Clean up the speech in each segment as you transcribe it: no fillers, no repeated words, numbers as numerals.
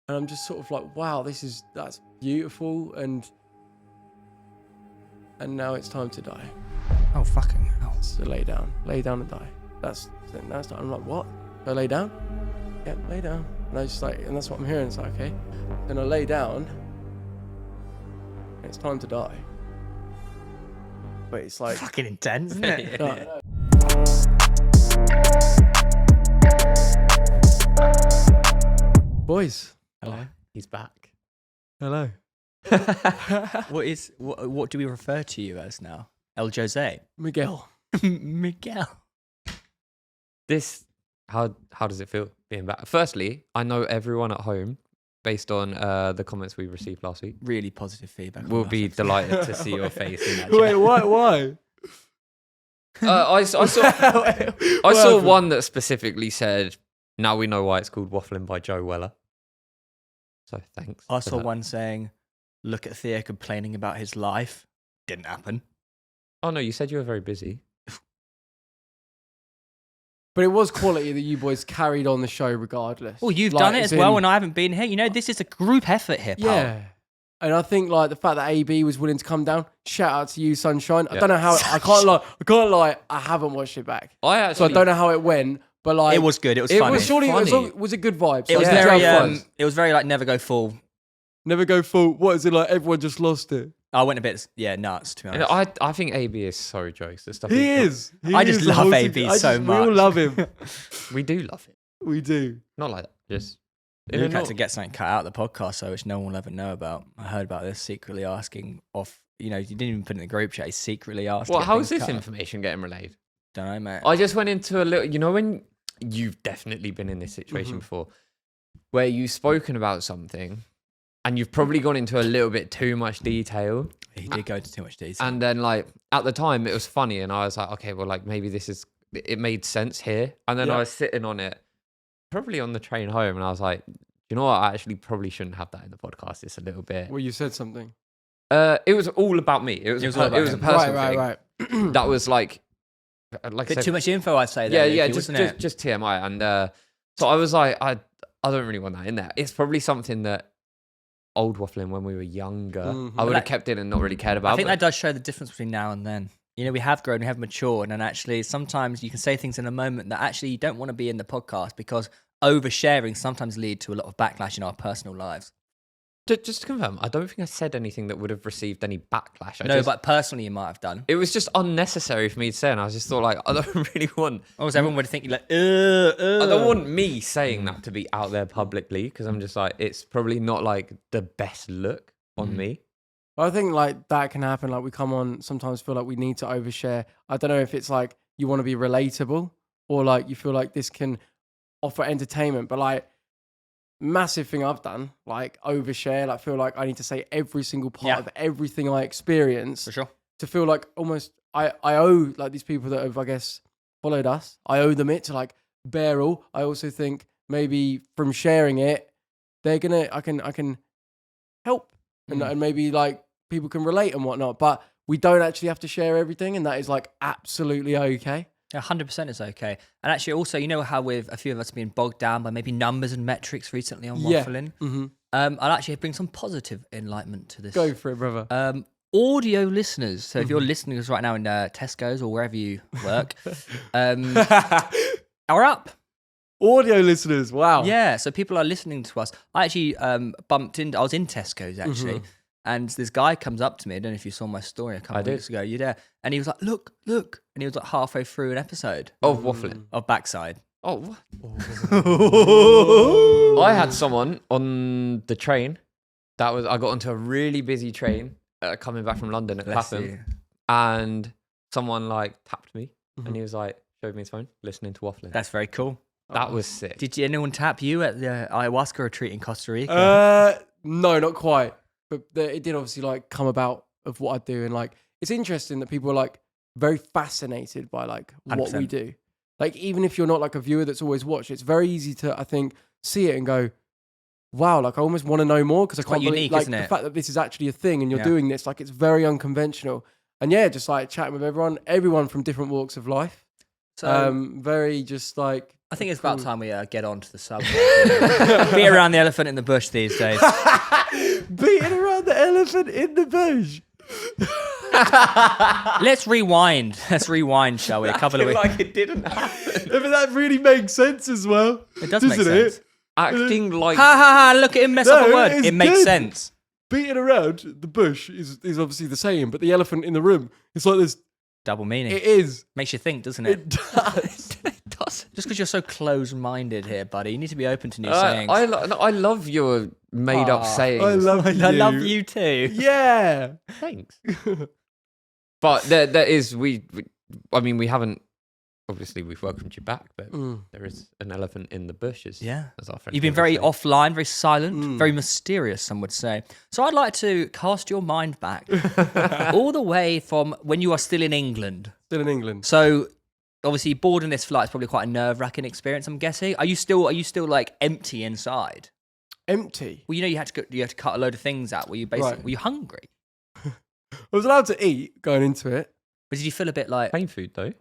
And I'm just sort of like, wow, that's beautiful. And now it's time to die. Oh, fucking hell. So lay down and die. That's I'm like, what? Do I lay down? Yeah, lay down. And I just like, and that's what I'm hearing. It's like, okay. Then I lay down. And it's time to die. But it's like Fucking intense, isn't it? no. Boys. Hello. He's back. Hello. What do we refer to you as now? El Jose? Miguel. Miguel. How does it feel being back? Firstly, I know everyone at home, based on the comments we received last week, Really positive feedback. will be delighted to see your face in that Wait, chat. why? I saw happened? one that specifically said, "Now we know why it's called Wafflin by Joe Weller." So thanks. I for saw that. one saying, "Look at Theo complaining about his life." Didn't happen. Oh no, you said you were very busy. But it was quality that you boys carried on the show regardless. Well, you've Like, done it as as well, in- and I haven't been here. You know, this is a group effort here, pal. Yeah. And I think like the fact that AB was willing to come down, shout out to you, Sunshine. I Yeah. don't know how I can't lie, I haven't watched it back. I actually, So I don't know how it went, but like It was good. It was It funny. was surely funny. it was a good vibe. So It was I think very, Joe was. it was very like never go full. Never go full. What is it like? Everyone just lost it. I went a bit, nuts, to be honest. I think AB is so jokes. The stuff He he's- is. He I just is the love whole AB thing. so We all much. love him. We do love it. We do. Not like that. Just in a Luke had not- to get something cut out of the podcast, so which no one will ever know about. I heard about this secretly asking off. You know, you didn't even put it in the group chat. He secretly asked. Well, how is this information getting relayed? Don't know, mate. I just went into a little, you know, when you've definitely been in this situation before, where you've spoken about something and you've probably gone into a little bit too much detail. He did go into too much detail. And then like at the time it was funny and I was like, okay, well like maybe it made sense here. And then Yeah. I was sitting on it, probably on the train home, and I was like, you know what? I actually probably shouldn't have that in the podcast. It's a little bit. Well, you said something. It was all about me. It was all about a him. personal Right. thing. That was like I Bit said, too much info, I'd say. There, yeah, Lukey, wasn't it? just TMI. And so I was like, I don't really want that in there. It's probably something that old Wafflin when we were younger, Mhm. I would have That- kept in and not really cared about. I think but that does show the difference between now and then. You know, we have grown, we have matured, and actually sometimes you can say things in a moment that actually you don't want to be in the podcast because oversharing sometimes lead to a lot of backlash in our personal lives. Just to confirm, I don't think I said anything that would have received any backlash. But personally you might have done. It was just unnecessary for me to say, and I just thought like, I don't really want. Or everyone would think you're like, I don't want me saying that to be out there publicly because I'm just like, it's probably not like the best look on me. I think like that can happen. Like we come on, sometimes feel like we need to overshare. I don't know if it's like you want to be relatable or like you feel like this can offer entertainment, but like massive thing I've done, like overshare, like feel like I need to say every single part of everything I experience For sure. to feel like almost I owe like these people that have, I guess, followed us. I owe them it to like bear all. I also think maybe from sharing it, I can help. And maybe like people can relate and whatnot, but we don't actually have to share everything, and that is like absolutely okay. 100% is okay. And actually also, you know how with a few of us being bogged down by maybe numbers and metrics recently on Yeah. Wafflin? Mm-hmm. I'll actually bring some positive enlightenment to this. Go for it, brother. Audio listeners. So if you're listening to us right now in Tesco's or wherever you work, are up. Audio listeners, wow. Yeah, so people are listening to us. I actually I was in Tesco's actually, and this guy comes up to me. I don't know if you saw my story a couple of weeks ago. You're there. And he was like, look. And he was like halfway through an episode Of Wafflin. of Backside. Oh, what? I had someone on the train. I got onto a really busy train coming back from London at Bless Clapham, you. and someone like tapped me, and he was like, showed me his phone, listening to Wafflin. That's very cool. That was sick. Did anyone tap you at the ayahuasca retreat in Costa Rica? No, not quite. But it did obviously like come about of what I do, and like it's interesting that people are like very fascinated by like what 100%. we do. Like even if you're not like a viewer that's always watched, it's very easy to I think see it and go, wow, like I almost want to know more because I quite can't believe unique, like isn't the it? fact that this is actually a thing and you're Yeah. doing this, like it's very unconventional. And yeah, just like chatting with everyone from different walks of life. So Very just like I think it's about time we get on to the subject. Be around the elephant in the bush these days. Beating around the elephant in the bush. Let's rewind. Shall we? A couple of weeks. Like it didn't happen. But that really makes sense as well. It does make doesn't sense. Acting like Ha ha ha! Look at him mess up a word. it's It makes good. sense. Beating around the bush is obviously the same, but the elephant in the room, it's like this. Double meaning. It is. Makes you think, doesn't it? It does. it does. Just because you're so close-minded here, buddy, you need to be open to new sayings. I love your made-up sayings. I love you. I love you too. Yeah. Thanks. But there is we haven't. Obviously, we've welcomed you back, but there is an elephant in the bushes. Yeah. As our friend You've been Theo very would say. offline, very silent, very mysterious, some would say. So I'd like to cast your mind back all the way from when you are still in England. Still in England. So obviously boarding this flight is probably quite a nerve-wracking experience, I'm guessing. Are you still like empty inside? Empty. Well, you had to cut a load of things out. Were you Right. were you hungry? I was allowed to eat going into it. But did you feel a bit like Plain food though.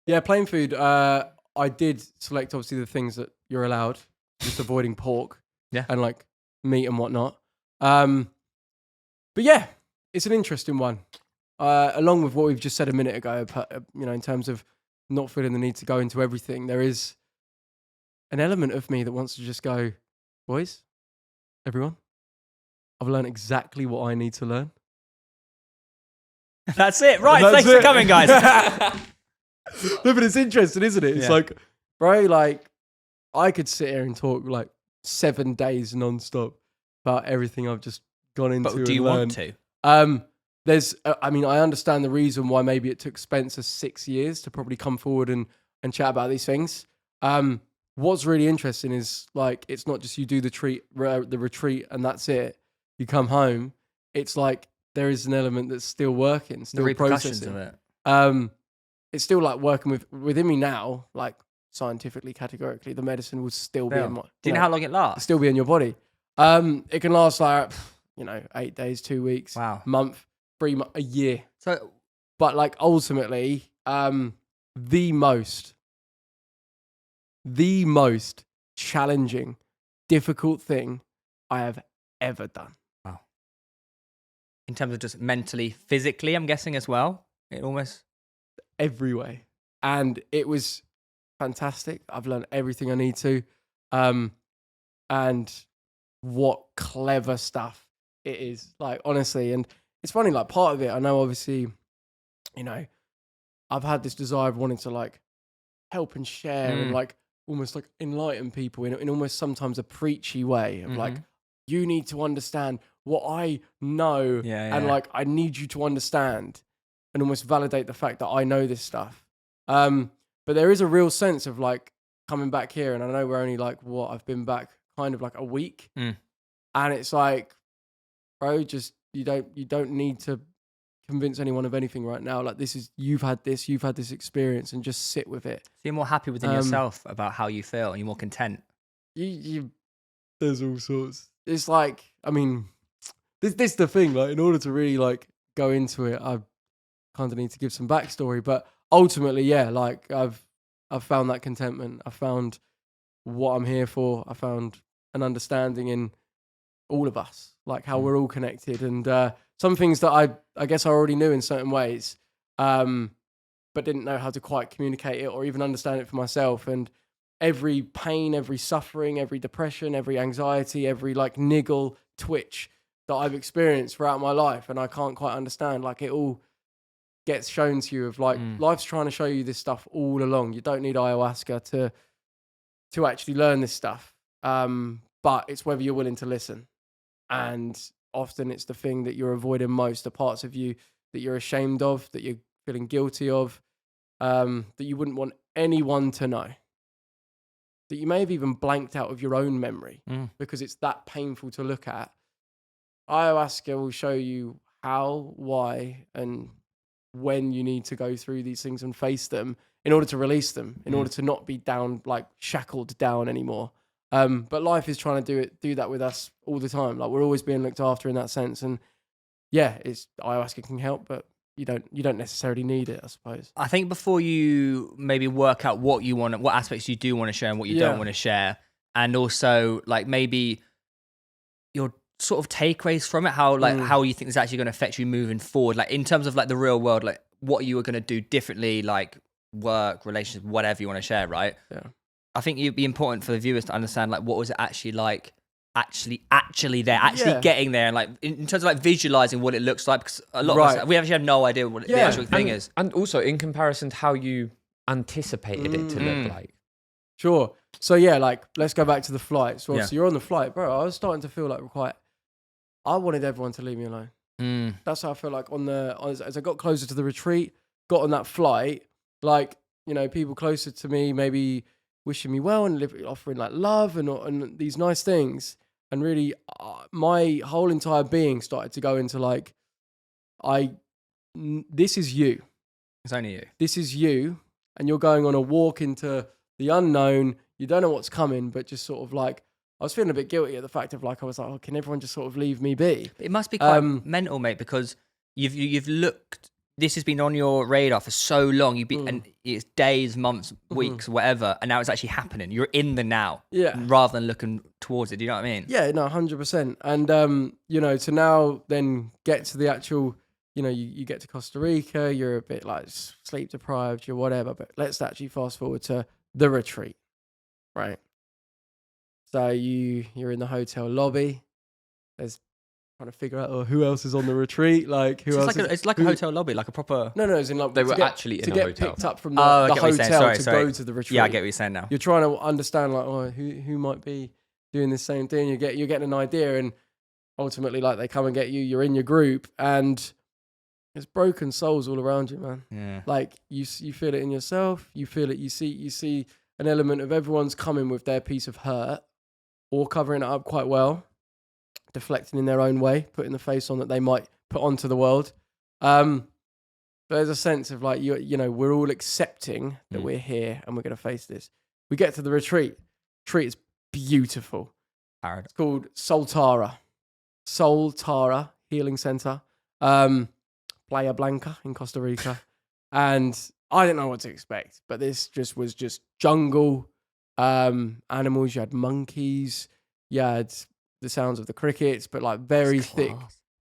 Yeah, plain food. I did select obviously the things that you're allowed, just avoiding pork. Yeah. And like meat and whatnot. But yeah, it's an interesting one. Along with what we've just said a minute ago, in terms of not feeling the need to go into everything, there is an element of me that wants to just go, boys, everyone, I've learned exactly what I need to learn. That's it, right? That's Thanks it. for coming, guys. No, but it's interesting, isn't it? It's Yeah. like, bro, like, I could sit here and talk like 7 days non-stop about everything I've just gone into. But do you and want learned. to? I understand the reason why maybe it took Spencer 6 years to probably come forward and chat about these things. What's really interesting is like, it's not just you do the retreat and that's it. You come home. It's like, there is an element that's still working, The still repercussions processing. of it. It's still like working within me now, like scientifically, categorically, the medicine will still be Yeah. in my. Do you know how long it lasts? Still be in your body. It can last like 8 days, 2 weeks, Wow. month, 3 months, a year. So But like ultimately, the most challenging, difficult thing I have ever done. in terms of just mentally, physically, I'm guessing as well. It almost. Every way. And it was fantastic. I've learned everything I need to. And what clever stuff it is. Like, honestly. And it's funny, like, part of it, I know obviously, I've had this desire of wanting to like help and share and like almost like enlighten people in almost sometimes a preachy way of like, you need to understand what I know. And like, I need you to understand. And almost validate the fact that I know this stuff. But there is a real sense of like coming back here, and I know we're only like I've been back kind of like a week, and it's like, bro, just you don't need to convince anyone of anything right now. Like you've had this experience, and just sit with it. So you're more happy within yourself about how you feel, and you're more content. There's all sorts. It's like, I mean, this is the thing. Like, in order to really like go into it, I kind of need to give some backstory, but ultimately, yeah, like I've found that contentment. I found what I'm here for. I found an understanding in all of us, like how we're all connected, and some things that I guess I already knew in certain ways, but didn't know how to quite communicate it or even understand it for myself. And every pain, every suffering, every depression, every anxiety, every like niggle, twitch that I've experienced throughout my life, and I can't quite understand, like it all gets shown to you of like life's trying to show you this stuff all along. You don't need ayahuasca to actually learn this stuff, but it's whether you're willing to listen. And often it's the thing that you're avoiding most, the parts of you that you're ashamed of, that you're feeling guilty of, that you wouldn't want anyone to know, that you may have even blanked out of your own memory because it's that painful to look at. Ayahuasca will show you how, why, and when you need to go through these things and face them in order to release them, in order to not be down, like shackled down anymore. But life is trying to do that with us all the time. Like we're always being looked after in that sense. And yeah, it's ayahuasca can help, but you don't necessarily need it, I suppose. I think before you maybe work out what you want, what aspects you do want to share and what you don't want to share, and also like maybe your sort of takeaways from it, how you think it's actually going to affect you moving forward, like in terms of like the real world, like what you were going to do differently, like work, relationships, whatever you want to share, right? Yeah. I think it'd be important for the viewers to understand like what was it actually like, actually getting there, and like in terms of like visualizing what it looks like, because a lot of us, we actually have no idea what the actual thing is, and also in comparison to how you anticipated it to look like. Sure. So yeah, like let's go back to the flight. So obviously you're on the flight, bro. I was starting to feel like I wanted everyone to leave me alone. That's how I feel like as I got closer to the retreat, got on that flight, like, you know, people closer to me maybe wishing me well and offering like love and these nice things. And really, my whole entire being started to go into like, this is you. It's only you. This is you. And you're going on a walk into the unknown. You don't know what's coming, but just sort of like, I was feeling a bit guilty at the fact of like, I was like, oh, can everyone just sort of leave me be? It must be quite mental, mate, because you've looked, this has been on your radar for so long. You've been, and it's days, months, weeks, whatever, and now it's actually happening. You're in the now, rather than looking towards it. Do you know what I mean? Yeah, no, 100%. And you know, to now then get to the actual, you know, you get to Costa Rica, you're a bit like sleep deprived, you're whatever. But let's actually fast forward to the retreat, right? So you're in the hotel lobby. There's trying to figure out who else is on the retreat, like who else. It's like a hotel lobby, like a proper. No, it's in like they were actually in a hotel. Picked up from the hotel to go to the retreat. Yeah, I get what you're saying now. You're trying to understand like, who might be doing the same thing. You're getting an idea, and ultimately, like they come and get you. You're in your group, and there's broken souls all around you, man. Yeah. Like you feel it in yourself. You feel it. You see an element of everyone's coming with their piece of hurt, or covering it up quite well, deflecting in their own way, putting the face on that they might put onto the world. But there's a sense of like, you know, we're all accepting that we're here and we're going to face this. We get to the retreat. Retreat is beautiful. It's called Soltara Healing Center, Playa Blanca in Costa Rica. And I didn't know what to expect, but this was just jungle, animals. You had monkeys, you had the sounds of the crickets, but like very thick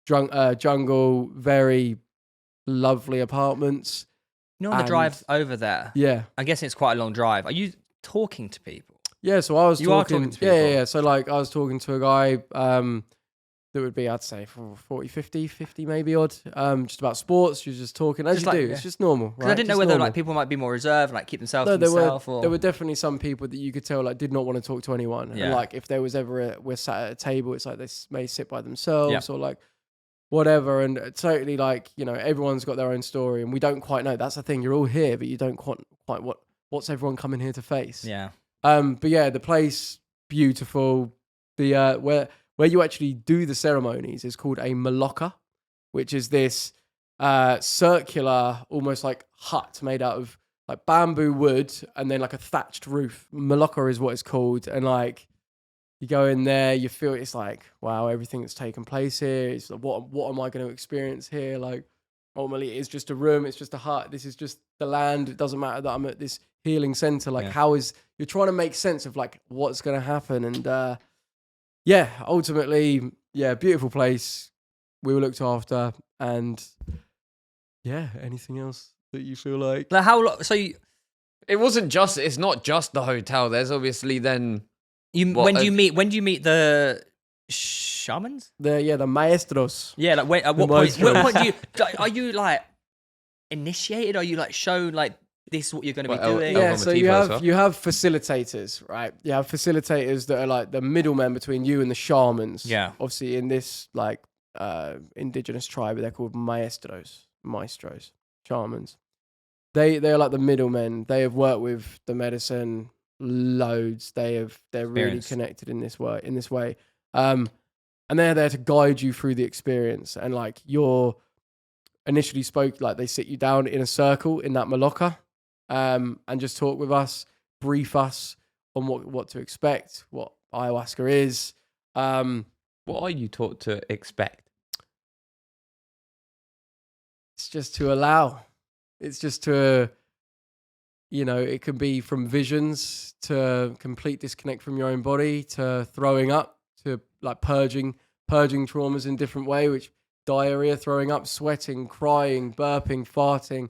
jungle, very lovely apartments. You know, on the drive over there, I guess it's quite a long drive. Are you talking to people? Yeah, so I was talking to people. Yeah. So like I was talking to a guy that would be, I'd say, for 40, 50 maybe odd, just about sports. You're just talking as you do. It's just normal. Because I didn't know whether like people might be more reserved, like keep themselves to themselves. There were definitely some people that you could tell like did not want to talk to anyone. And like if there was ever we're sat at a table, it's like they may sit by themselves or like whatever. And totally like, you know, everyone's got their own story and we don't quite know. That's the thing. You're all here, but you don't quite what's everyone coming here to face. Yeah. But yeah, the place, beautiful. The where you actually do the ceremonies is called a maloca, which is this circular, almost like hut made out of like bamboo wood and then like a thatched roof. Maloca is what it's called. And like you go in there, you feel it's like, wow, everything that's taken place here. It's like, what am I going to experience here? Like ultimately it's just a room, it's just a hut. This is just the land. It doesn't matter that I'm at this healing center. Like you're trying to make sense of like what's going to happen. And ultimately, beautiful place. We were looked after, and anything else that you feel like? Like how long? So it's not just the hotel. There's obviously then when do you meet the shamans? The maestros. Yeah, like at what point do you are you like initiated? Are you like shown like this is what you're going to be doing? Yeah, so you have facilitators, right? You have facilitators that are like the middlemen between you and the shamans. Yeah. Obviously, in this like indigenous tribe, they're called maestros, shamans. They're like the middlemen. They have worked with the medicine loads. They're really connected in this way. And they're there to guide you through the experience. And like you're initially spoke, like they sit you down in a circle in that maloca. And just talk with us, brief us on what to expect, what ayahuasca is. What are you taught to expect? It's it's just to allow. It's just to, it can be from visions to complete disconnect from your own body to throwing up to like purging traumas in different way, which diarrhea, throwing up, sweating, crying, burping, farting,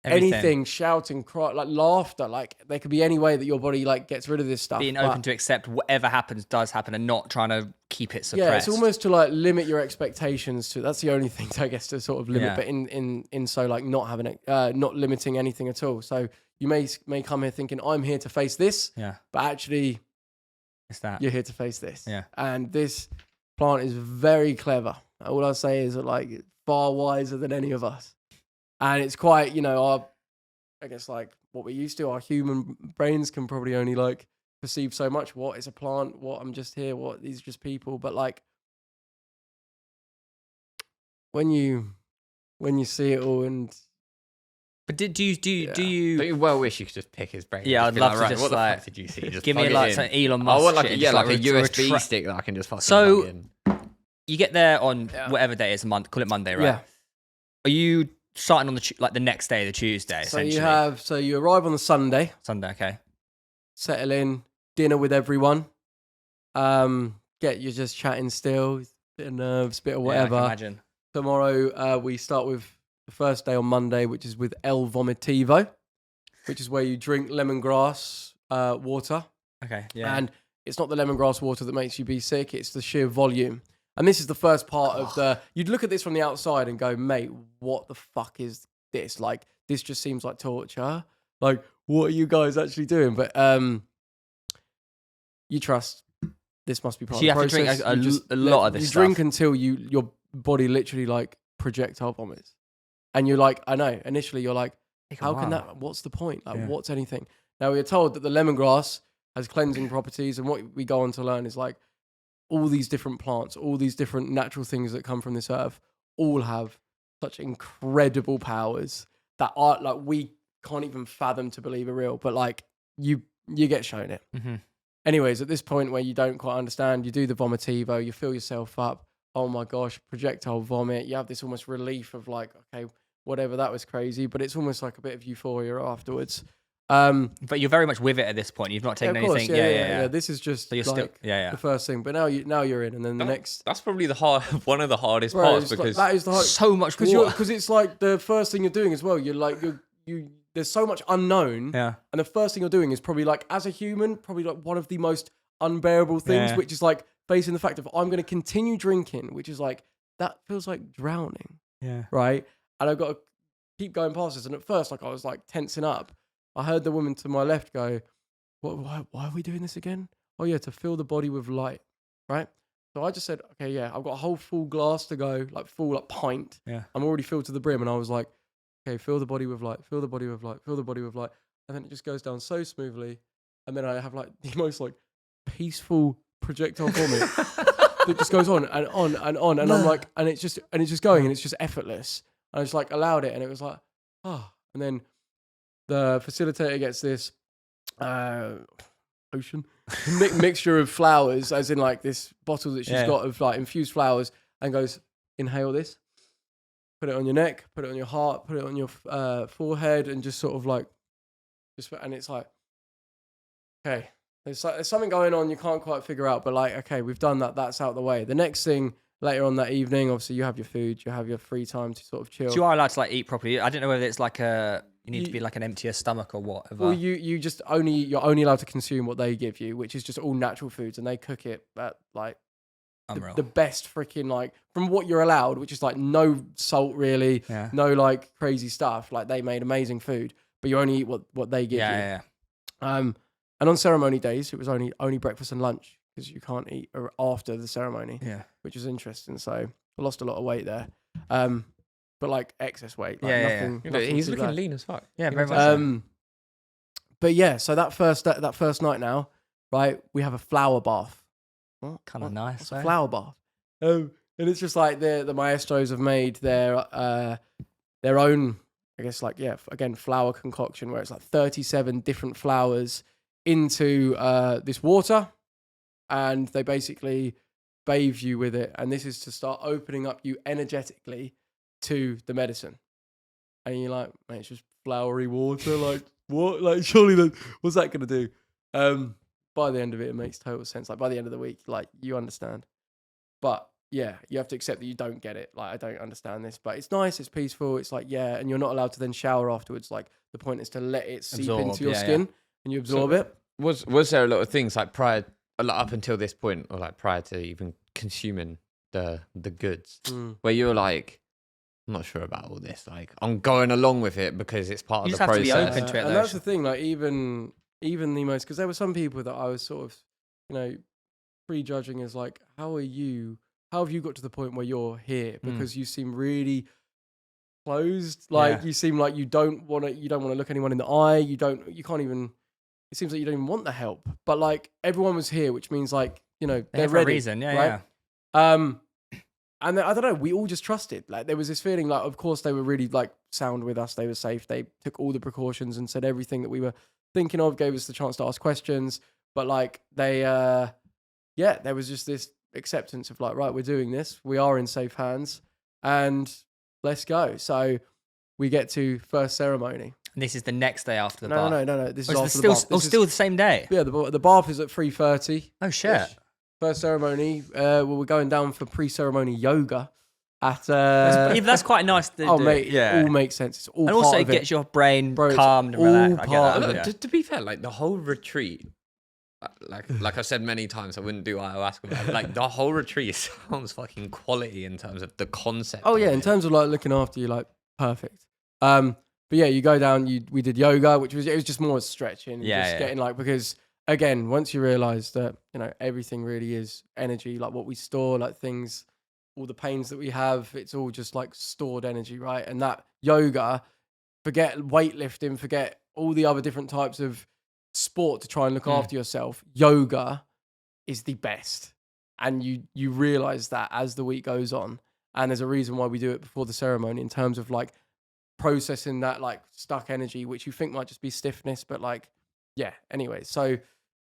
anything, shouting, cry, like laughter, like there could be any way that your body like gets rid of this stuff. Being open to accept whatever happens does happen and not trying to keep it suppressed. Yeah, it's almost to like limit your expectations to. That's the only thing I guess to sort of limit, but in so like not having it, not limiting anything at all. So you may come here thinking I'm here to face this, but actually, it's that you're here to face this. Yeah, and this plant is very clever. All I'll say is that like far wiser than any of us, and it's quite I guess like what we're used to. Our human brains can probably only like perceive so much. What is a plant? What I'm just here? What these are just people? But like when you see it all and. But do you Don't you well wish you could just pick his brain? Yeah, I'd love to just what the like. fuck did you see? Just give me like some Elon Musk. I want like shit like a just, USB stick that I can just fucking So plug in. You get there on whatever day it is, call it Monday, right? Yeah. Are you starting on the next day, the Tuesday? So essentially? you arrive on the Sunday. Sunday, okay. Settle in, dinner with everyone. You're just chatting still, bit of nerves, bit of whatever. Yeah, I can imagine. Tomorrow we start with the first day on Monday, which is with El Vomitivo, which is where you drink lemongrass water. Okay, yeah. And it's not the lemongrass water that makes you be sick, it's the sheer volume. And this is the first part of you'd look at this from the outside and go, mate, what the fuck is this? Like, this just seems like torture. Like, what are you guys actually doing? But you trust this must be part of the process. You have to drink a lot of this stuff. You drink until your body literally like projectile vomits. And you're like, I know, initially you're like, how can that, what's the point? Like, what's anything? Now, we are told that the lemongrass has cleansing properties, and what we go on to learn is like all these different plants, all these different natural things that come from this earth, all have such incredible powers that are like we can't even fathom to believe are real, but like you get shown it. Mm-hmm. Anyways, at this point where you don't quite understand, you do the vomitivo, you fill yourself up. Oh my gosh, projectile vomit. You have this almost relief of like, okay, whatever, that was crazy, but it's almost like a bit of euphoria afterwards. But you're very much with it at this point. You've not taken anything. Yeah. This is just so you're like still, the first thing. But now you're in, and then the next. That's probably one of the hardest parts because that is the hard, so much water. Because it's like the first thing you're doing as well. You're like you. There's so much unknown. Yeah. And the first thing you're doing is probably like as a human, probably like one of the most unbearable things, which is like facing the fact of I'm going to continue drinking, which is like that feels like drowning. Yeah. Right. And I've got to keep going past this. And at first, like I was like tensing up. I heard the woman to my left go, why are we doing this again? Oh yeah, to fill the body with light, right? So I just said, okay, yeah, I've got a whole full glass to go, like full like pint. Yeah. I'm already filled to the brim. And I was like, okay, fill the body with light, fill the body with light, fill the body with light. And then it just goes down so smoothly. And then I have like the most like peaceful projectile vomit that just goes on and on and on. And I'm like, and it's just going and it's just effortless. And I just like allowed it. And it was like, oh, and then the facilitator gets this potion mixture of flowers, as in like this bottle that she's got of like infused flowers, and goes, inhale this, put it on your neck, put it on your heart, put it on your forehead, and just sort of like, and it's like, okay, there's something going on you can't quite figure out, but like, okay, we've done that, that's out the way. The next thing later on that evening, obviously you have your food, you have your free time to sort of chill. So you are allowed to like eat properly. I don't know whether it's like you need to be like an emptier stomach or whatever. Well, you're only allowed to consume what they give you, which is just all natural foods, and they cook it at like the best freaking like from what you're allowed, which is like no salt really, no like crazy stuff. Like they made amazing food, but you only eat what they give you. Yeah. And on ceremony days, it was only breakfast and lunch because you can't eat after the ceremony. Yeah, which is interesting. So I lost a lot of weight there. But like excess weight. Like nothing He's too looking bad. lean as fuck. Yeah, very much so. But yeah, so that first night now, right? We have a flower bath. Kind of nice. What's a flower bath? And it's just like the maestros have made their own, I guess, like again, flower concoction where it's like 37 different flowers into this water, and they basically bathe you with it, and this is to start opening up you energetically to the medicine. and you're like, mate, it's just flowery water. Like, what? Like, surely, what's that going to do? By the end of it, it makes total sense. Like, by the end of the week, like, you understand. But yeah, you have to accept that you don't get it. Like, I don't understand this, but it's nice, it's peaceful. It's like, yeah, and you're not allowed to then shower afterwards. Like, the point is to let it seep into your skin and you absorb it. Was there a lot of things like prior, like up until this point, or like prior to even consuming the goods, where you were like, I'm not sure about all this. Like, I'm going along with it because it's part of the process. You just have to be open to it, and that's the thing. Like, even the most, because there were some people that I was sort of, prejudging as like, how have you got to the point where you're here? Because you seem really closed. Like, you seem like you don't want to look anyone in the eye. It seems like you don't even want the help. But like, everyone was here, which means like, they're ready. For a reason, right? And I don't know, we all just trusted. Like, there was this feeling like, of course, they were really like sound with us. They were safe. They took all the precautions and said everything that we were thinking of, gave us the chance to ask questions. But like, there was just this acceptance of like, right, we're doing this. We are in safe hands and let's go. So we get to first ceremony. And this is the next day after the bath. No. This is after the bath. Still the same day? Yeah, the bath is at 3:30. Oh, shit. First ceremony, we're going down for pre-ceremony yoga at... that's quite nice to do. Mate, it all makes sense. It's all and part also of it gets your brain calmed and all relaxed. part I of get that. To be fair, like the whole retreat, like I said many times, I wouldn't do ayahuasca, but like the whole retreat sounds fucking quality in terms of the concept. Oh yeah, in terms of like looking after you, like perfect. But yeah, you go down. We did yoga, which was just more stretching. Getting like, because again, once you realize that everything really is energy, like what we store, like things, all the pains that we have, it's all just like stored energy, right? And that yoga, forget weightlifting, forget all the other different types of sport to try and look after yourself. Yoga is the best, and you realize that as the week goes on. And there's a reason why we do it before the ceremony, in terms of like processing that like stuck energy, which you think might just be stiffness, but like, yeah. Anyway, so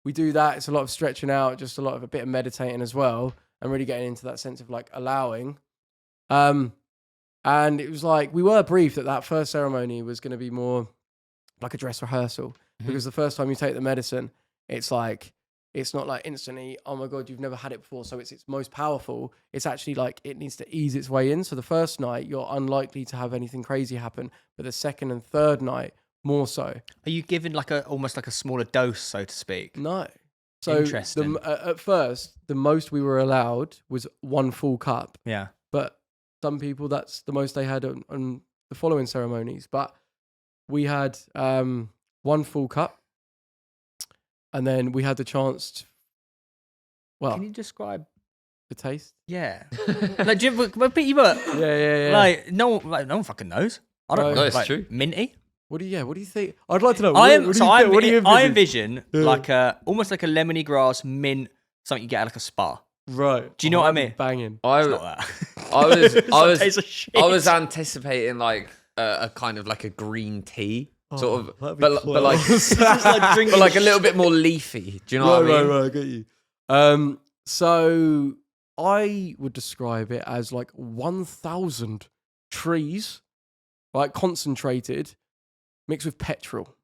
we do that. It's a lot of stretching out, just a bit of meditating as well, and really getting into that sense of like allowing. And it was like, we were briefed that first ceremony was going to be more like a dress rehearsal, because the first time you take the medicine, it's like, it's not like instantly, oh my God, you've never had it before, so it's its most powerful. It's actually like, it needs to ease its way in. So the first night, you're unlikely to have anything crazy happen, but the second and third night, more so. Are you given like almost like a smaller dose, so to speak? No. So interesting. At first, the most we were allowed was 1 full cup. Yeah. But some people, that's the most they had on the following ceremonies. But we had 1 full cup. And then we had the chance to, can you describe the taste? Yeah. Like, do you, Yeah. Like, no one fucking knows. I don't know. It's like, true. Minty. What do you think? I'd like to know. I envision like almost like a lemony grass mint, something you get at like a spa. Right. Do you know what I mean? Banging. It's not that. I was anticipating like a kind of like a green tea. Sort of, but like a little bit more leafy. Do you know what I mean? Right, I get you. So I would describe it as like 1,000 trees, like concentrated, mixed with petrol.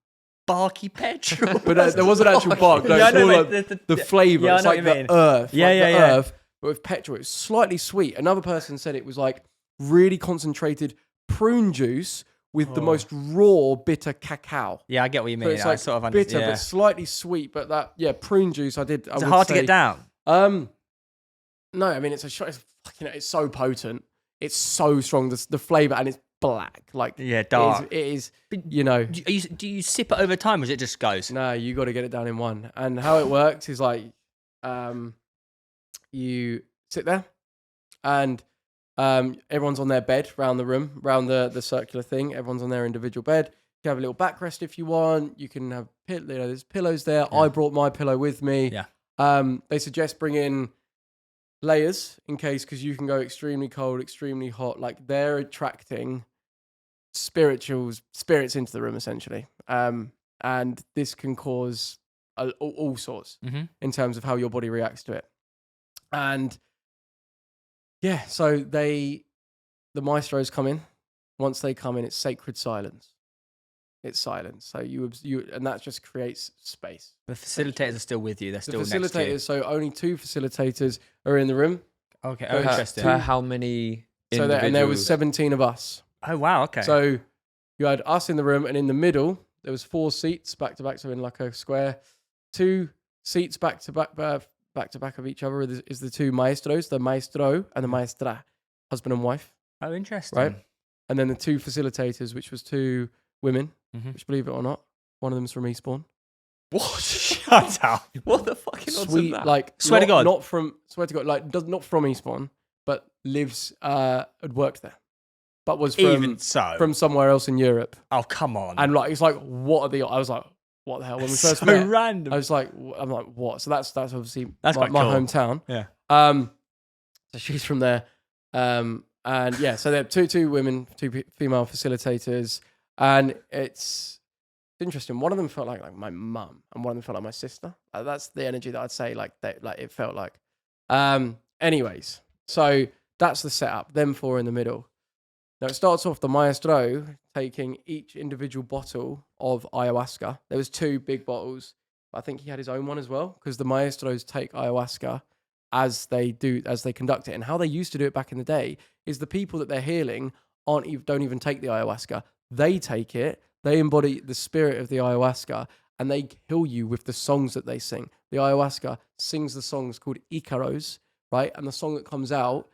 Barky petrol. But there wasn't actual bark. No, it's more like the flavour. Yeah, it's like the earth. Earth, but with petrol. It's slightly sweet. Another person said it was like really concentrated prune juice with the most raw, bitter cacao. Yeah, I get what you mean. So it's like sort of bitter, but slightly sweet. But that, prune juice, Is it hard to get down? No, I mean, it's so potent. It's so strong, the flavour, and it's black. Like, dark. It is, Do you sip it over time, or it just goes? No, you got to get it down in one. And how it works is like, you sit there, and everyone's on their bed round the room, round the circular thing. Everyone's on their individual bed. You can have a little backrest if you want. You can have there's pillows there. Yeah. I brought my pillow with me. Yeah. They suggest bringing layers in case, because you can go extremely cold, extremely hot. Like, they're attracting spirits into the room essentially. And this can cause all sorts in terms of how your body reacts to it. And yeah, so the maestros come in, once they come in, it's sacred silence. It's silence. So you and that just creates space. The facilitators are still with you. They're still The next to you. facilitators, so only 2 facilitators are in the room. Okay, Per- interesting. Per how many So individuals? and there was 17 of us. Oh, wow, okay. So you had us in the room, and in the middle there was 4 seats back to back, so in like a square. 2 seats back to back of each other is the 2 maestros, the maestro and the maestra, husband and wife, oh, interesting. right? And then the 2 facilitators, which was 2 women, which, believe it or not, one of them's from Eastbourne. What? Shut up! What the fucking odds Sweet, of that? like Swear to God. swear to God, like not from Eastbourne, but lives had worked there, but was Even so. from somewhere else in Europe. Oh, come on. And like it's like, what are the? I was like, what the hell? When we first so met, random. I was like, I'm like, what? So that's obviously That's my quite cool. hometown. Yeah. So she's from there. And yeah, so there are two women, 2 female facilitators, and it's interesting. One of them felt like my mum, and one of them felt like my sister. That's the energy that I'd say like it felt like. Anyways, so that's the setup. Them 4 in the middle. Now it starts off the maestro taking each individual bottle of ayahuasca. There was 2 big bottles. I think he had his own one as well, because the maestros take ayahuasca as they conduct it. And how they used to do it back in the day is the people that they're healing don't even take the ayahuasca. They take it, they embody the spirit of the ayahuasca, and they heal you with the songs that they sing. The ayahuasca sings the songs called Icaros, right? And the song that comes out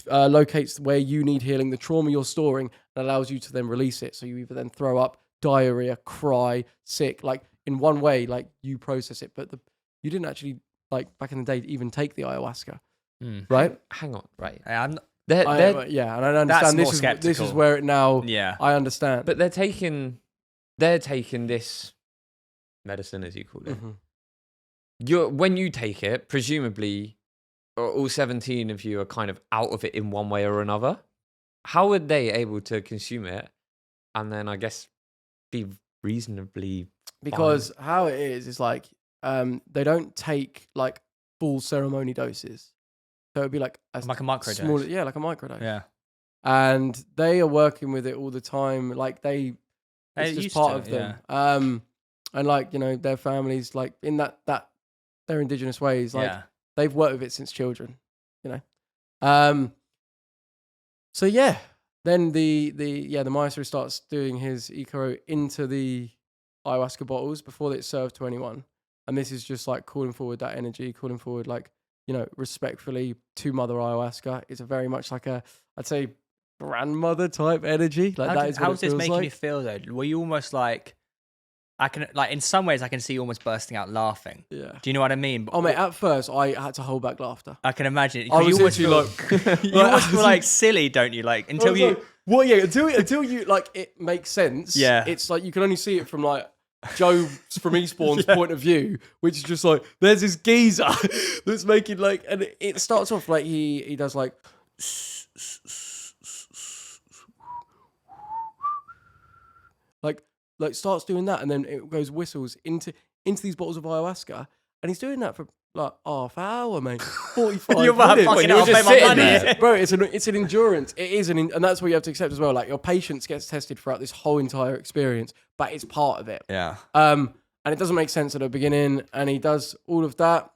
locates where you need healing, the trauma you're storing, and allows you to then release it. So you either then throw up, diarrhea, cry, sick, like in one way, like you process it. But you didn't actually, like back in the day, even take the ayahuasca, right? Hang on, right? I'm not, Yeah, and I understand more this is skeptical. where it now. yeah. I understand, But they're taking this medicine, as you call it. When you take it, presumably, all 17 of you are kind of out of it in one way or another. How are they able to consume it and then, I guess, be reasonably because how it is like they don't take like full ceremony doses, so it'd be like a microdose. smaller, like a microdose. Yeah. And they are working with it all the time. Like it's just used part to, of them. And like, their families, like in that their indigenous ways, like they've worked with it since children, So yeah, then the maestro starts doing his Icaro into the ayahuasca bottles before it's served to anyone. And this is just like calling forward that energy, calling forward like, respectfully to Mother Ayahuasca. It's a very much like I'd say grandmother type energy. Like that is what how's it this feels making like. you feel though? Were you almost like, I can, like, in some ways I can see you almost bursting out laughing. Yeah. Do you know what I mean? Oh mate, at first I had to hold back laughter. I can imagine. I was You almost literally feel, like, you almost feel like silly, don't you? Like until you. Like, well, yeah, until you like it makes sense. Yeah. It's like you can only see it from like Joe from Eastbourne's point of view, which is just like there's this geezer that's making like, and it starts off like he does like starts doing that, and then it goes whistles into these bottles of ayahuasca, and he's doing that for like half hour, mate. 45 You're about minutes. fucking You're I'll just pay my sitting money. there. Bro, it's an endurance. It is and that's what you have to accept as well. Like your patience gets tested throughout this whole entire experience, but it's part of it. Yeah. And it doesn't make sense at the beginning, and he does all of that.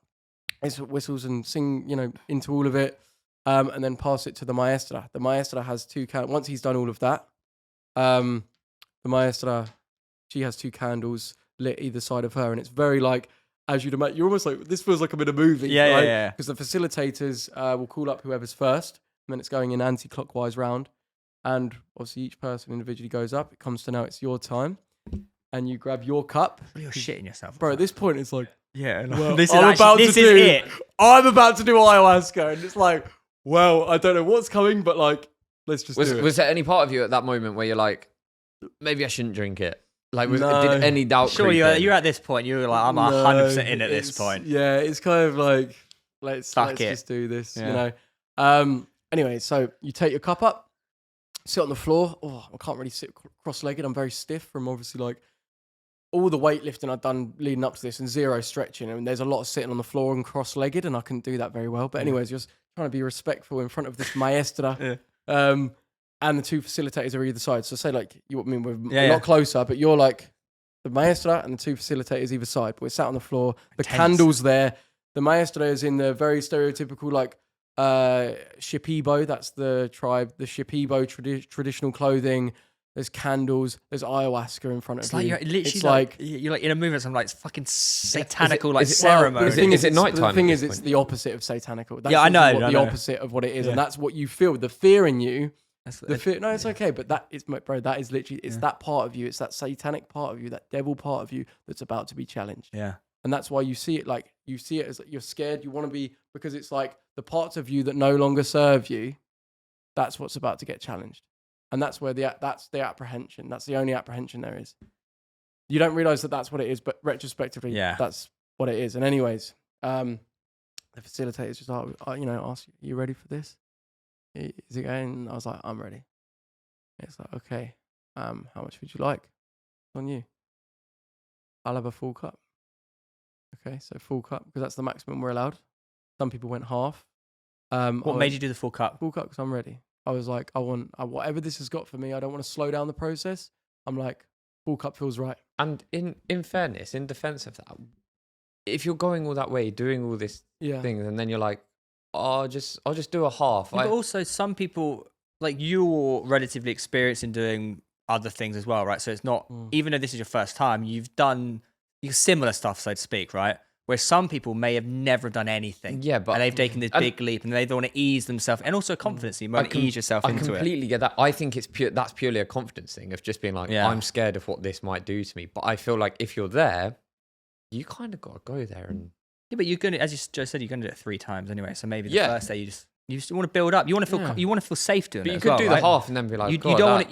He whistles and sing, into all of it, and then pass it to the maestra. The maestra has 2 candles. Once he's done all of that, the maestra, she has 2 candles lit either side of her, and it's very like, as you'd imagine, you're almost like, this feels like I'm in a movie, Yeah, right? yeah. Because the facilitators will call up whoever's first, and then it's going in anti-clockwise round, and obviously each person individually goes up. It comes to now it's your time, and you grab your cup. You're shitting yourself. Bro, at this point, it's like, Yeah. well, this I'm is it. I'm about to do ayahuasca, and it's like, well, I don't know what's coming, but like, let's just do it. Was there any part of you at that moment where you're like, maybe I shouldn't drink it? Like, No. did any doubt? Sure, creep in? you're at this point. You're like, I'm 100% in at this point. Yeah, it's kind of like, let's Fuck it. just do this, Yeah. Anyway, so you take your cup up, sit on the floor. Oh, I can't really sit cross-legged. I'm very stiff from obviously like all the weightlifting I've done leading up to this and 0 stretching. And there's a lot of sitting on the floor and cross-legged, and I couldn't do that very well. But anyways, just trying to be respectful in front of this maestra. and the two facilitators are either side. So say like we're Yeah, a lot closer, but you're like the maestro and the two facilitators either side. But we're sat on the floor. The candle's there. The maestro is in the very stereotypical like Shipibo. That's the tribe. The Shipibo traditional clothing. There's candles. There's ayahuasca in front of you. You're literally it's like you're like in a movie or something like fucking satanical ceremony. The thing is it nighttime? The thing is, it's the opposite of satanical. That's I know. the opposite of what it is, and that's what you feel. The fear in you. Fear. No, it's okay, but that is, bro. That is literally. It's that part of you. It's that satanic part of you, that devil part of you that's about to be challenged. Yeah. And that's why you see it like you see it as you're scared. You want to be because it's like the parts of you that no longer serve you. That's what's about to get challenged. And that's where that's the apprehension. That's the only apprehension there is. You don't realize that that's what it is, but retrospectively, that's what it is. And anyways, the facilitators just ask you ready for this? Is it going? And I was like, I'm ready. It's like, okay, how much would you like? It's on you. I'll have a full cup. Okay, so full cup because that's the maximum we're allowed. Some people went half. What made you do the full cup? Full cup because I'm ready. I was like, I want whatever this has got for me. I don't want to slow down the process. I'm like, full cup feels right. And in fairness, in defense of that, if you're going all that way, doing all this things, and then you're like, I'll just do a half. But also, some people like you're relatively experienced in doing other things as well, right? So it's not even though this is your first time, you've done similar stuff, so to speak, right? Where some people may have never done anything. Yeah, but and they've taken this big leap and they want to ease themselves and also confidence. You might ease yourself into it. I completely get that. I think that's purely a confidence thing of just being like, I'm scared of what this might do to me. But I feel like if you're there, you kind of got to go there and. Yeah, but you're gonna, as you just said, you're gonna do it 3 times anyway. So maybe the first day you just want to build up. You want to feel safe doing it. But you as could well, do the half and then be like, you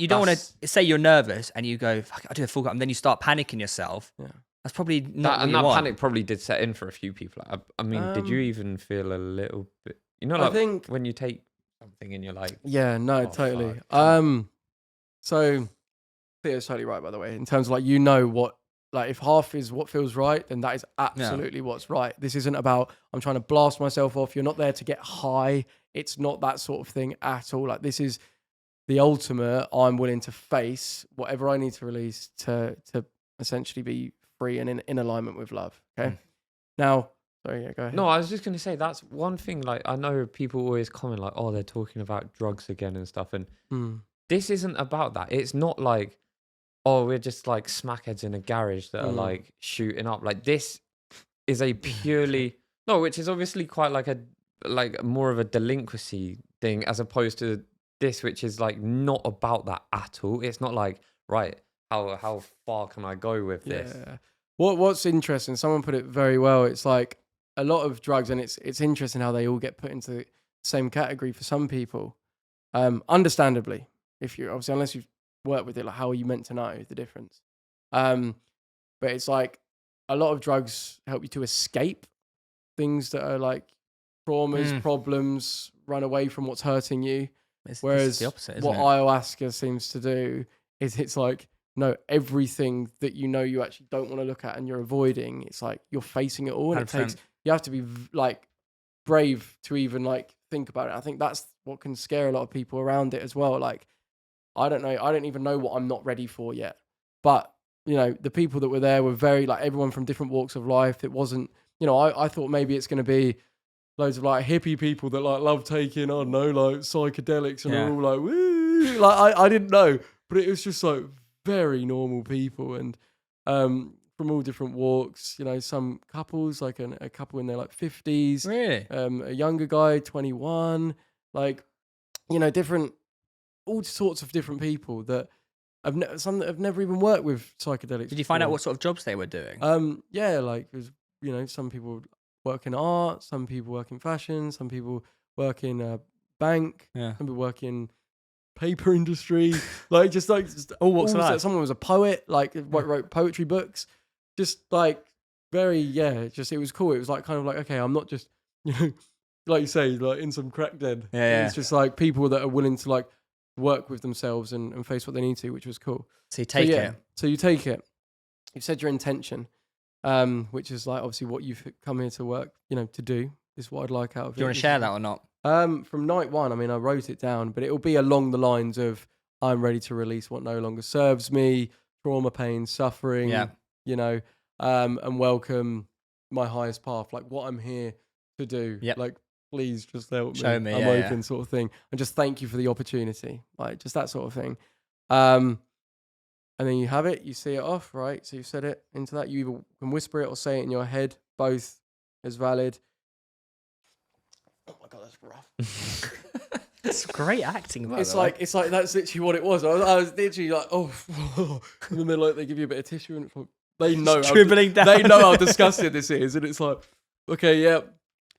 don't want to say you're nervous and you go, fuck it, I'll do a full cup, and then you start panicking yourself. Yeah. That's probably not what you want. Panic probably did set in for a few people. I mean, did you even feel a little bit? Like I think when you take something and you're like, totally. So Theo's totally right, by the way, in terms of like what, like if half is what feels right, then that is absolutely what's right. This isn't about I'm trying to blast myself off. You're not there to get high. It's not that sort of thing at all. Like this is the ultimate. I'm willing to face whatever I need to release to essentially be free and in alignment with love. Okay. Now, sorry, go ahead. No, I was just going to say that's one thing. Like, I know people always comment like, oh, they're talking about drugs again and stuff. And this isn't about that. It's not like, oh, we're just like smackheads in a garage that are like shooting up. Like, this is a purely, which is obviously quite like more of a delinquency thing as opposed to this, which is like not about that at all. It's not like, right, how far can I go with this? Yeah. What's interesting, someone put it very well. It's like a lot of drugs, and it's interesting how they all get put into the same category for some people. Understandably, if you obviously unless you've worked with it, like how are you meant to know the difference? But it's like a lot of drugs help you to escape things that are like traumas, problems, run away from what's hurting you. Whereas the opposite, what ayahuasca seems to do is it's like, no, everything that you actually don't want to look at and you're avoiding, it's like you're facing it all, and 100%. you have to be like brave to even like think about it. I think that's what can scare a lot of people around it as well. Like, I don't even know what I'm not ready for yet. But, the people that were there were very like everyone from different walks of life. It wasn't, I thought maybe it's going to be loads of like hippie people that like love taking, I don't know, like psychedelics and are all like, woo. Like, I didn't know, but it was just like very normal people and from all different walks, some couples, like a couple in their like 50s, really, a younger guy, 21, like, different, all sorts of different people that some that have never even worked with psychedelics. Did you find out what sort of jobs they were doing? Like it was, some people work in art, some people work in fashion, some people work in a bank, some people work in paper industry, like just all walks of life. Someone was a poet, like wrote poetry books, just like very it was cool. It was like kind of like, okay, I'm not just like you say, like in some crack den. It's just like people that are willing to like work with themselves and face what they need to, which was cool. So you take it. So you take it. You said your intention, which is like obviously what you've come here to work, to do. Is what I'd like out of it. Do you want to share that or not? From night one, I mean, I wrote it down, but it'll be along the lines of I'm ready to release what no longer serves me, trauma, pain, suffering, and welcome my highest path, like what I'm here to do. Yep. Like, please just help me. Show me, I'm open, sort of thing. And just thank you for the opportunity. Like, just that sort of thing. And then you have it, you see it off, right? So you've said it into that. You either can whisper it or say it in your head. Both is valid. Oh my God, that's rough. It's great acting. It's like that's literally what it was. I was literally like, and then they give you a bit of tissue, and it's like, they know dribbling down. They know how disgusting this is, and it's like, okay, yeah.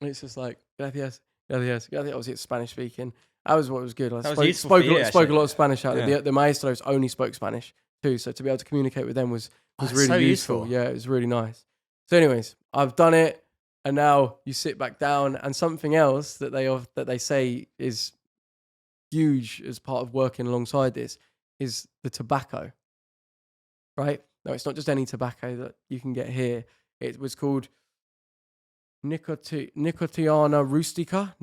And it's just like, gracias. Obviously, it's Spanish speaking. That was what was good. I spoke a lot of Spanish out there. The maestros only spoke Spanish too, so to be able to communicate with them was really so useful. Yeah, it was really nice. So, anyways, I've done it, and now you sit back down, and something else that they say is huge as part of working alongside this is the tobacco. Right? No, it's not just any tobacco that you can get here. It was called Nicotiana rustica.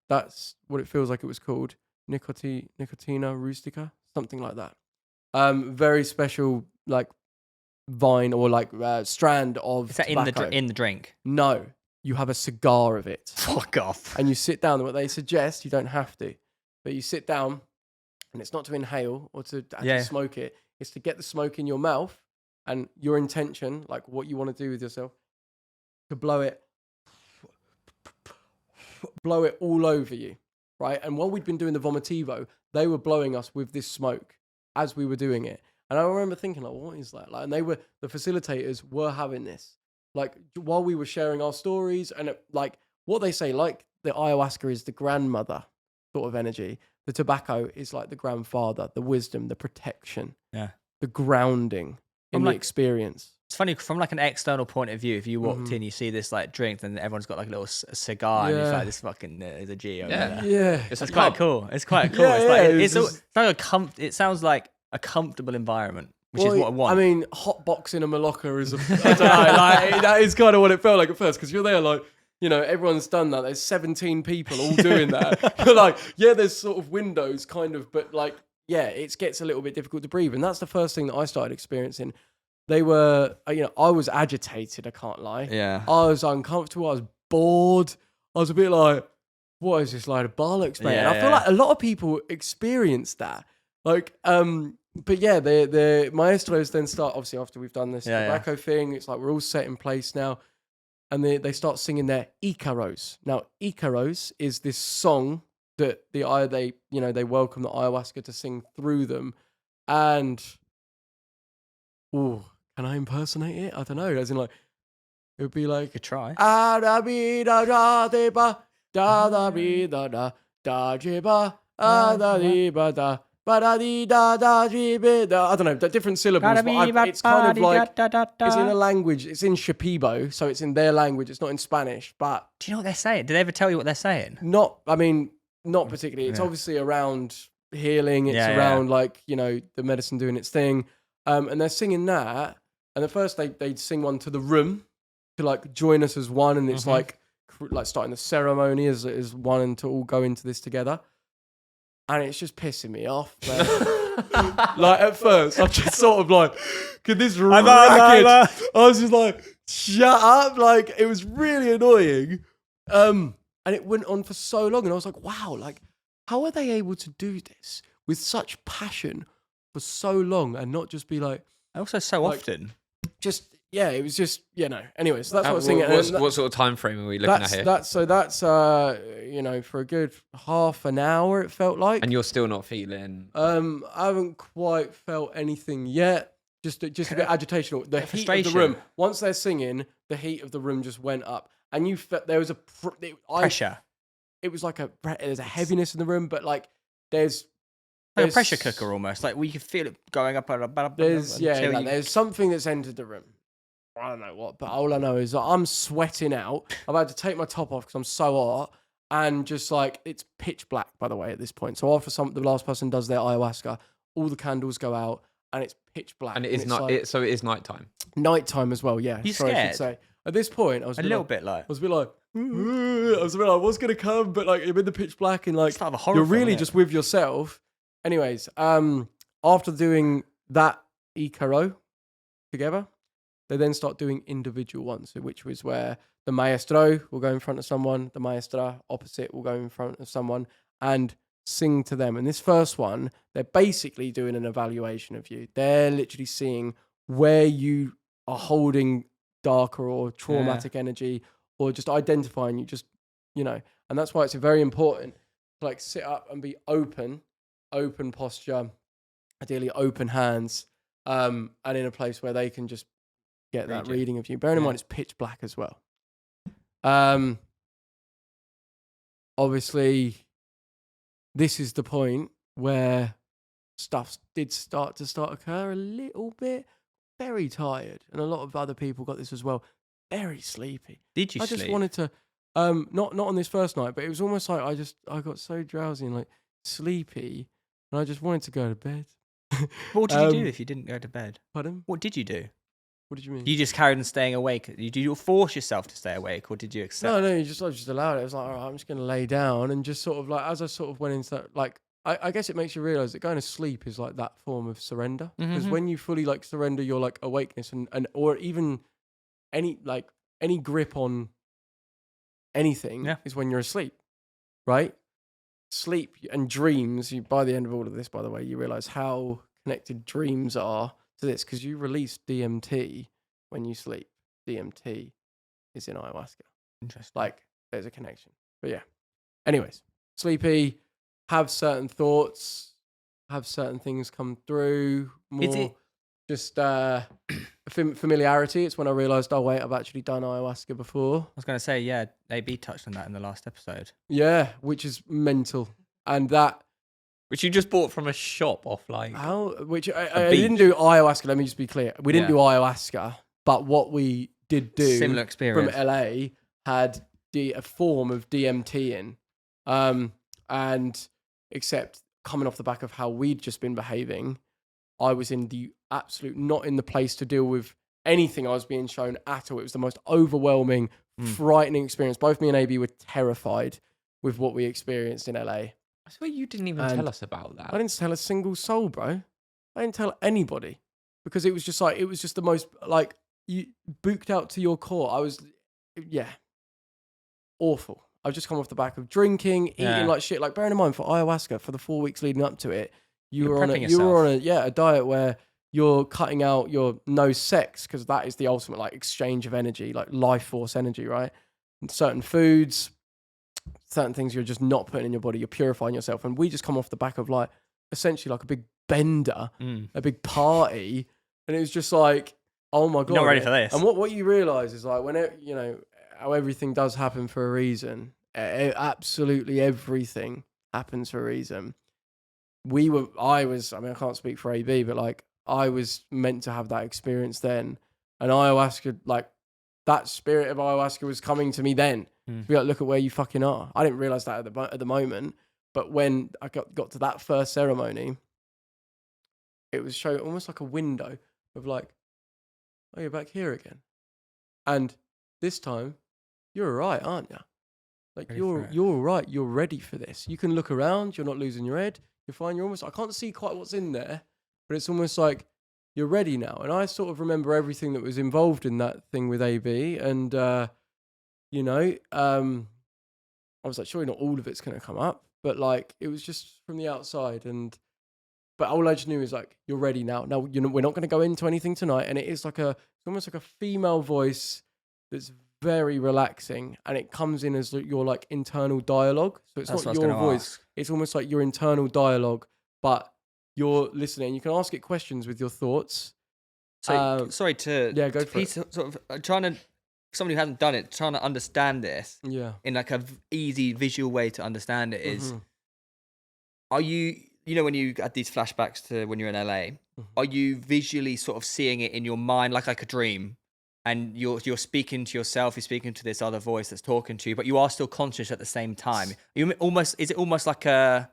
That's what it feels like it was called. Nicotina rustica, something like that. Very special, like vine or like strand of. Is that tobacco. in the drink? No, you have a cigar of it. Fuck off. And you sit down. What they suggest, you don't have to, but you sit down, and it's not to inhale or to actually smoke it. It's to get the smoke in your mouth, and your intention, like what you want to do with yourself, to blow it all over you, right? And while we'd been doing the vomitivo, they were blowing us with this smoke as we were doing it. And I remember thinking, like, what is that? Like, and the facilitators were having this, like, while we were sharing our stories, and like what they say, like the ayahuasca is the grandmother sort of energy. The tobacco is like the grandfather, the wisdom, the protection, the grounding in the experience. It's funny from like an external point of view. If you walked in, you see this like drink, and everyone's got like a little cigar, and it's like this fucking is a G over there. Yeah, it's quite cool. It's quite cool. It sounds like a comfortable environment, which is what I want. I mean, hot boxing a Malacca is I don't know, like that is kind of what it felt like at first, because you're there like, everyone's done that. There's 17 people all doing that. You're like, there's sort of windows kind of, but like, it gets a little bit difficult to breathe. And that's the first thing that I started experiencing. They were, I was agitated, I can't lie. Yeah. I was uncomfortable. I was bored. I was a bit like, what is this load of bollocks, mate? And I feel like a lot of people experience that. Like, but the maestros then start, obviously after we've done this tobacco thing, it's like we're all set in place now. And they start singing their Icaros. Now, Icaros is this song that they welcome the ayahuasca to sing through them. And, can I impersonate it? I don't know. As in, like, it would be like, you could try. I don't know, different syllables, but it's kind of like, it's in a language, it's in Shipibo, so it's in their language, it's not in Spanish, but... Do you know what they're saying? Did they ever tell you what they're saying? Not particularly. It's obviously around healing, it's around like, the medicine doing its thing, and they're singing that, and at first they'd sing one to the room, to like join us as one, and it's like starting the ceremony as one, and to all go into this together. And it's just pissing me off, man. Like, at first, I'm just sort of like, could this racket... I was just like, shut up. Like, it was really annoying. And it went on for so long. And I was like, wow, like, how are they able to do this with such passion for so long and not just be like... Also so often. Just... Yeah, it was just, Anyway, so that's what I was thinking. What sort of time frame are we looking at here? That's for a good half an hour, it felt like. And you're still not feeling... I haven't quite felt anything yet. Just a bit agitational. The heat of the room. Once they're singing, the heat of the room just went up. And you felt there was a... pressure. It was like there's a heaviness in the room, but like there's like a pressure cooker almost. Like we could feel it going up. There's something that's entered the room. I don't know what, but all I know is that I'm sweating out. I've had to take my top off because I'm so hot, and just like it's pitch black, by the way, at this point. So after the last person does their ayahuasca, all the candles go out and it's pitch black. And it is not. So it is nighttime. Nighttime as well, yeah. You Sorry, scared? I should say. At this point, I was a little bit like. I was a bit like, what's gonna come? But like, you're in the pitch black and like, It's like a horror you're film, really isn't it? just with yourself. Anyways, after doing that Icaro together, they then start doing individual ones, which was where the maestro will go in front of someone, the maestra opposite will go in front of someone and sing to them. And this first one, they're basically doing an evaluation of you. They're literally seeing where you are holding darker or traumatic energy, or just identifying you, just, you know. And that's why it's very important to like sit up and be open posture, ideally open hands, and in a place where they can just get that reading of you. Bearing in mind it's pitch black as well. Obviously, this is the point where stuff did start to occur a little bit. Very tired, and a lot of other people got this as well. Very sleepy. Did you I sleep? just wanted to, not on this first night, but it was almost like I got so drowsy and like sleepy, and I just wanted to go to bed. What did you do if you didn't go to bed? Pardon? What did you do? What did you mean? You just carried on staying awake. Did you force yourself to stay awake, or did you accept? No, I just allowed it. I was like, all right, I'm just going to lay down, and just sort of like, as I sort of went into that, like, I guess it makes you realize that going to sleep is like that form of surrender. Because when you fully like surrender your like awakeness and or even any grip on anything is when you're asleep, right? Sleep and dreams. By the end of all of this, by the way, you realize how connected dreams are to this, because you release DMT when you sleep. DMT is in ayahuasca. Interesting. Like, there's a connection. But yeah. Anyways, sleepy, have certain thoughts, have certain things come through. More just familiarity. It's when I realised, oh wait, I've actually done ayahuasca before. I was going to say, yeah, AB touched on that in the last episode. Yeah, which is mental. And that... Which you just bought from a shop off like... Which I didn't do ayahuasca, let me just be clear. We didn't do ayahuasca, but what we did do... Similar experience. From LA had a form of DMT in. And except coming off the back of how we'd just been behaving, I was in the absolute... Not in the place to deal with anything I was being shown at all. It was the most overwhelming, frightening experience. Both me and AB were terrified with what we experienced in LA. I swear you didn't even tell us about that. I didn't tell a single soul, bro. I didn't tell anybody, because it was just the most, like, you booked out to your core. I was, awful. I've just come off the back of drinking, eating like shit. Like, bearing in mind, for ayahuasca, for the 4 weeks leading up to it, you were on a diet where you're cutting out your no sex, because that is the ultimate like exchange of energy, like life force energy, right? And certain foods, certain things you're just not putting in your body, you're purifying yourself. And we just come off the back of like essentially like a big bender, a big party, and it was just like, oh my god, not ready for this. And what you realize is like, when it, you know, how everything does happen for a reason. Absolutely everything happens for a reason. I mean, I can't speak for AB, but like, I was meant to have that experience then, and ayahuasca, like, that spirit of ayahuasca was coming to me then. To be like, look at where you fucking are. I didn't realize that at the moment, but when I got to that first ceremony, it was showing almost like a window of like, oh, you're back here again, and this time you're all right, aren't you? Like, you're all right. You're ready for this. You can look around. You're not losing your head. You're fine. You're almost, I can't see quite what's in there, but it's almost like you're ready now. And I sort of remember everything that was involved in that thing with AB. And, you know, I was like, surely not all of it's going to come up, but like, it was just from the outside. But all I just knew is like, you're ready now. Now, you know, we're not going to go into anything tonight. And it is like it's almost like a female voice that's very relaxing, and it comes in as your like internal dialogue. So it's not your voice. It's almost like your internal dialogue, but you're listening. You can ask it questions with your thoughts. So sorry to go for it. Sort of trying to, somebody who hasn't done it, trying to understand this in like a easy visual way to understand it is, are you know, when you had these flashbacks to when you're in LA, are you visually sort of seeing it in your mind like a dream? And you're speaking to yourself, you're speaking to this other voice that's talking to you, but you are still conscious at the same time. Is it almost like a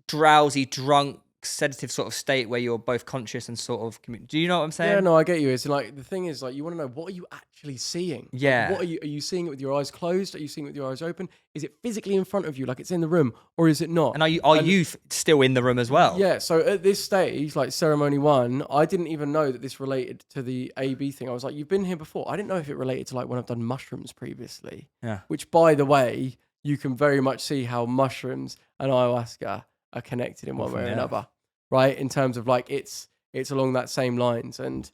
drowsy, drunk sedative sort of state where you're both conscious and sort of. Do you know what I'm saying? Yeah, no, I get you. It's like the thing is like you want to know, what are you actually seeing? Like, Yeah. what are you seeing it with your eyes closed? Are you seeing it with your eyes open? Is it physically in front of you, like it's in the room, or is it not? And are you still in the room as well? Yeah. So at this stage, like ceremony 1, I didn't even know that this related to the AB thing. I was like, you've been here before. I didn't know if it related to like when I've done mushrooms previously. Yeah. Which, by the way, you can very much see how mushrooms and ayahuasca are connected in one way or another, right? In terms of like it's along that same lines, and it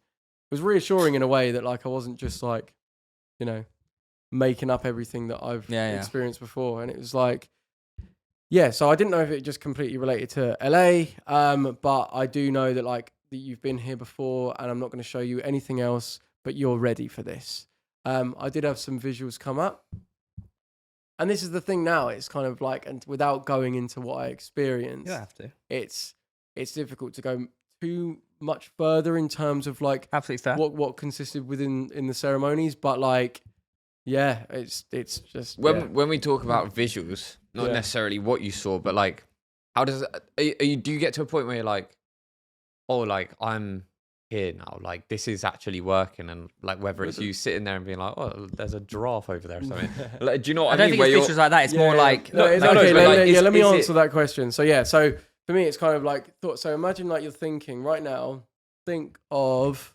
was reassuring in a way that like I wasn't just like, you know, making up everything that I've experienced before, and it was like, yeah. So I didn't know if it just completely related to LA, but I do know that like that you've been here before, and I'm not going to show you anything else, but you're ready for this. I did have some visuals come up. And this is the thing now, it's kind of like, and without going into what I experienced, You don't have to. it's difficult to go too much further in terms of like Absolutely fair. what consisted in the ceremonies, but like, yeah, it's just when we talk about visuals, not necessarily what you saw, but like, how does do you get to a point where you're like, oh, like I'm here now, like this is actually working, and like whether it's you sitting there and being like, oh, there's a giraffe over there or something. Like, do you know what I don't mean? think it's visuals like that. It's more like let me answer that question. So so for me, it's kind of like thought. So imagine like you're thinking right now. Think of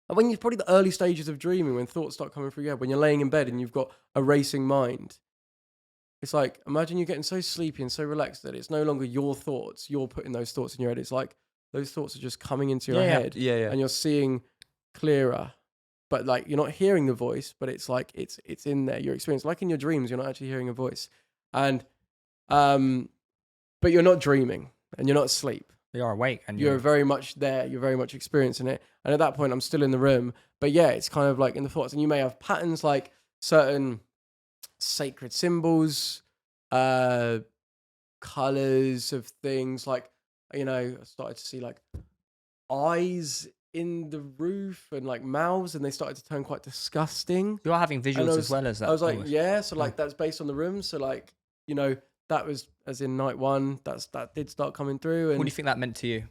when you're probably the early stages of dreaming, when thoughts start coming through your head, when you're laying in bed and you've got a racing mind. It's like, imagine you're getting so sleepy and so relaxed that it's no longer your thoughts. You're putting those thoughts in your head. It's like those thoughts are just coming into your head, and you're seeing clearer. But like you're not hearing the voice, but it's like it's in there. Your experience, like in your dreams, you're not actually hearing a voice, and but you're not dreaming and you're not asleep. You're awake and you're very much there. You're very much experiencing it. And at that point, I'm still in the room. But yeah, it's kind of like in the thoughts, and you may have patterns like certain sacred symbols, colors of things. Like, you know, I started to see like eyes in the roof and like mouths, and they started to turn quite disgusting. You're having visuals as well as that. I was like, yeah. So like that's based on the room. So like, you know, that was as in night 1. That did start coming through. And what do you think that meant to you?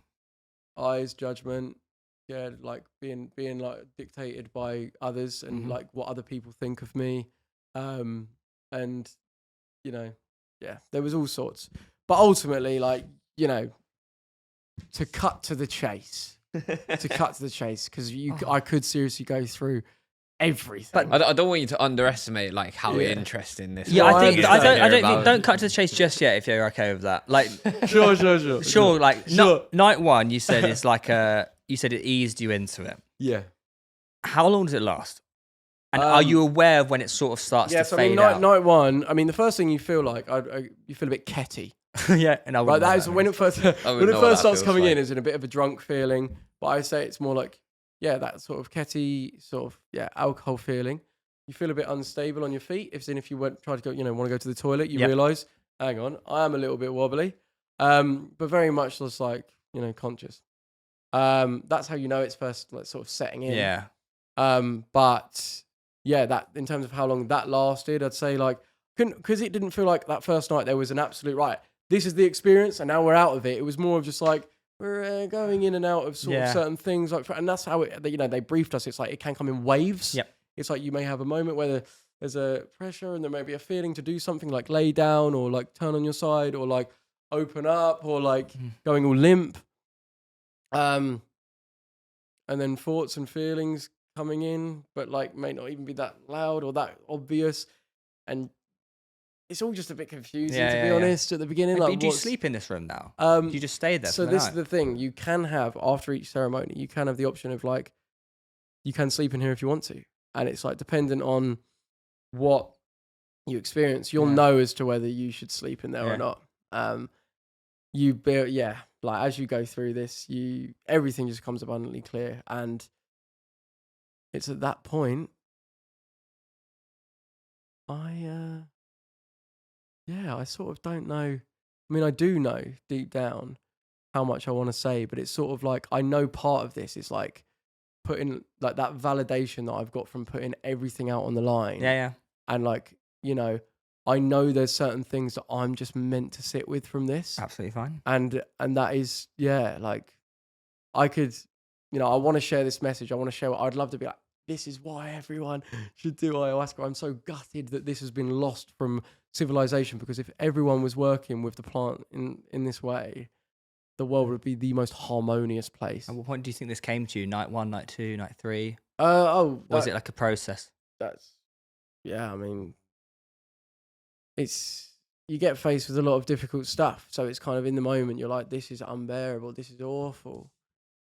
Eyes, judgment, yeah, like being like dictated by others and like what other people think of me, and you know, yeah, there was all sorts. But ultimately, like, you know, to cut to the chase, because I could seriously go through everything. But I don't want you to underestimate like how interesting this. Yeah, was. I don't think. Don't cut to the chase just yet if you're okay with that. Like, sure. Like, night 1, you said it's like you said it eased you into it. Yeah. How long does it last? And are you aware of when it sort of starts to fade out? Night 1. I mean, the first thing you feel like you feel a bit ketty. Yeah, and I right. That is when it first starts coming in. Is in a bit of a drunk feeling, but I say it's more like. Yeah, that sort of ketty, sort of alcohol feeling. You feel a bit unstable on your feet. If you want to go to the toilet, you realise, hang on, I am a little bit wobbly, but very much just like conscious. That's how you know it's first like sort of setting in. Yeah. But yeah, that in terms of how long that lasted, I'd say like because it didn't feel like that first night there was an absolute right. This is the experience, and now we're out of it. It was more of just like. We're going in and out of sort of certain things, like, and that's how they briefed us. It's like it can come in waves. Yep. It's like you may have a moment where there's a pressure and there may be a feeling to do something like lay down or like turn on your side or like open up or like going all limp. And then thoughts and feelings coming in, but like may not even be that loud or that obvious, and. It's all just a bit confusing, to be honest, at the beginning. Like, do you sleep in this room now? Do you just stay there? So this is the thing. You can have, after each ceremony, you can have the option of like, you can sleep in here if you want to. And it's like dependent on what you experience. You'll know as to whether you should sleep in there or not. Like as you go through this, everything just becomes abundantly clear. And it's at that point, I sort of don't know. I mean, I do know deep down how much I want to say, but it's sort of like I know part of this is like putting like that validation that I've got from putting everything out on the line. Yeah. And like, I know there's certain things that I'm just meant to sit with from this. Absolutely fine. And that is, like, I could, I want to share this message. I want to share what I'd love to be like, this is why everyone should do ayahuasca. I'm so gutted that this has been lost from civilization, because if everyone was working with the plant in this way, the world would be the most harmonious place. At what point do you think this came to you? Night 1, night 2, night 3? Was it like a process? I mean, you get faced with a lot of difficult stuff. So it's kind of in the moment, you're like, this is unbearable, this is awful.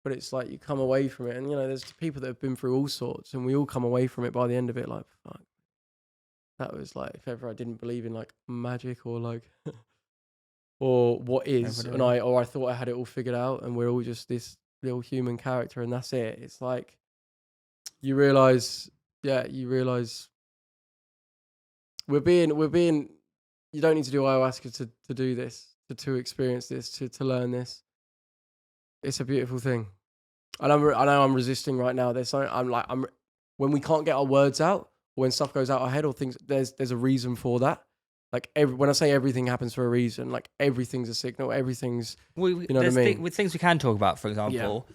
But it's like you come away from it, and there's people that have been through all sorts, and we all come away from it by the end of it like, fuck. That was like, if ever I didn't believe in like magic or like, or what is, and I thought I had it all figured out, and we're all just this little human character, and that's it. It's like, you realize we're being. You don't need to do ayahuasca to do this, to experience this, to learn this. It's a beautiful thing, and I know I'm resisting right now. There's something when we can't get our words out, or when stuff goes out our head, or things. There's a reason for that. Like when I say everything happens for a reason, like everything's a signal. Everything's you know what I mean. With things we can talk about, for example,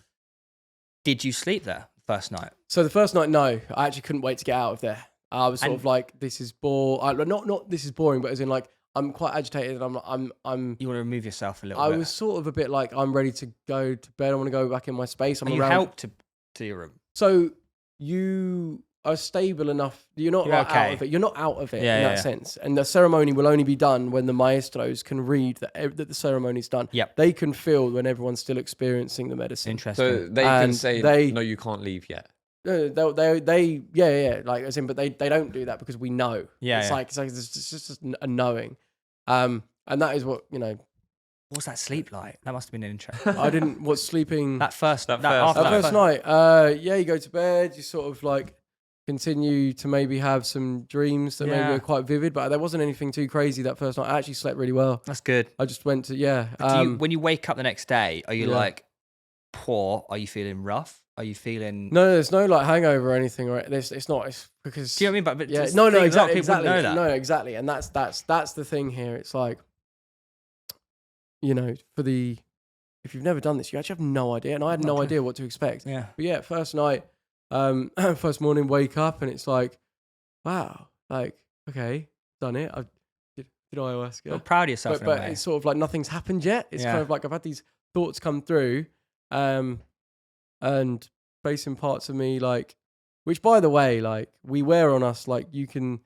did you sleep there first night? So the first night, no, I actually couldn't wait to get out of there. I was sort of like, this is boring. Not this is boring, but as in like, I'm quite agitated, and I'm. You want to remove yourself a little I bit. was sort of a bit like, I'm ready to go to bed. I want to go back in my space. You helped to your room. So you are stable enough. You're not out of it. You're not out of it in that sense. And the ceremony will only be done when the maestros can read that the ceremony's done. Yep. They can feel when everyone's still experiencing the medicine. Interesting. So they can say, no, you can't leave yet. They like, as in, but they don't do that because we know. It's like it's just a knowing, and that is what What's that sleep like? That must have been interesting. I didn't. What's sleeping? That first night. You go to bed. You sort of like continue to maybe have some dreams that maybe are quite vivid, but there wasn't anything too crazy that first night. I actually slept really well. That's good. I just went to when you wake up the next day, are you like poor? Are you feeling rough? Are you feeling? No, there's no like hangover or anything, right? It's not. It's because. Do you know what I mean? But no, exactly. Know that. No, exactly, and that's the thing here. It's like, if you've never done this, you actually have no idea, and I had no idea what to expect. Yeah. But first night, first morning, wake up, and it's like, wow, like okay, done it. I did ayahuasca. You're proud of yourself, but it's sort of like nothing's happened yet. It's kind of like I've had these thoughts come through. And facing parts of me, like, which by the way, like we wear on us, like you can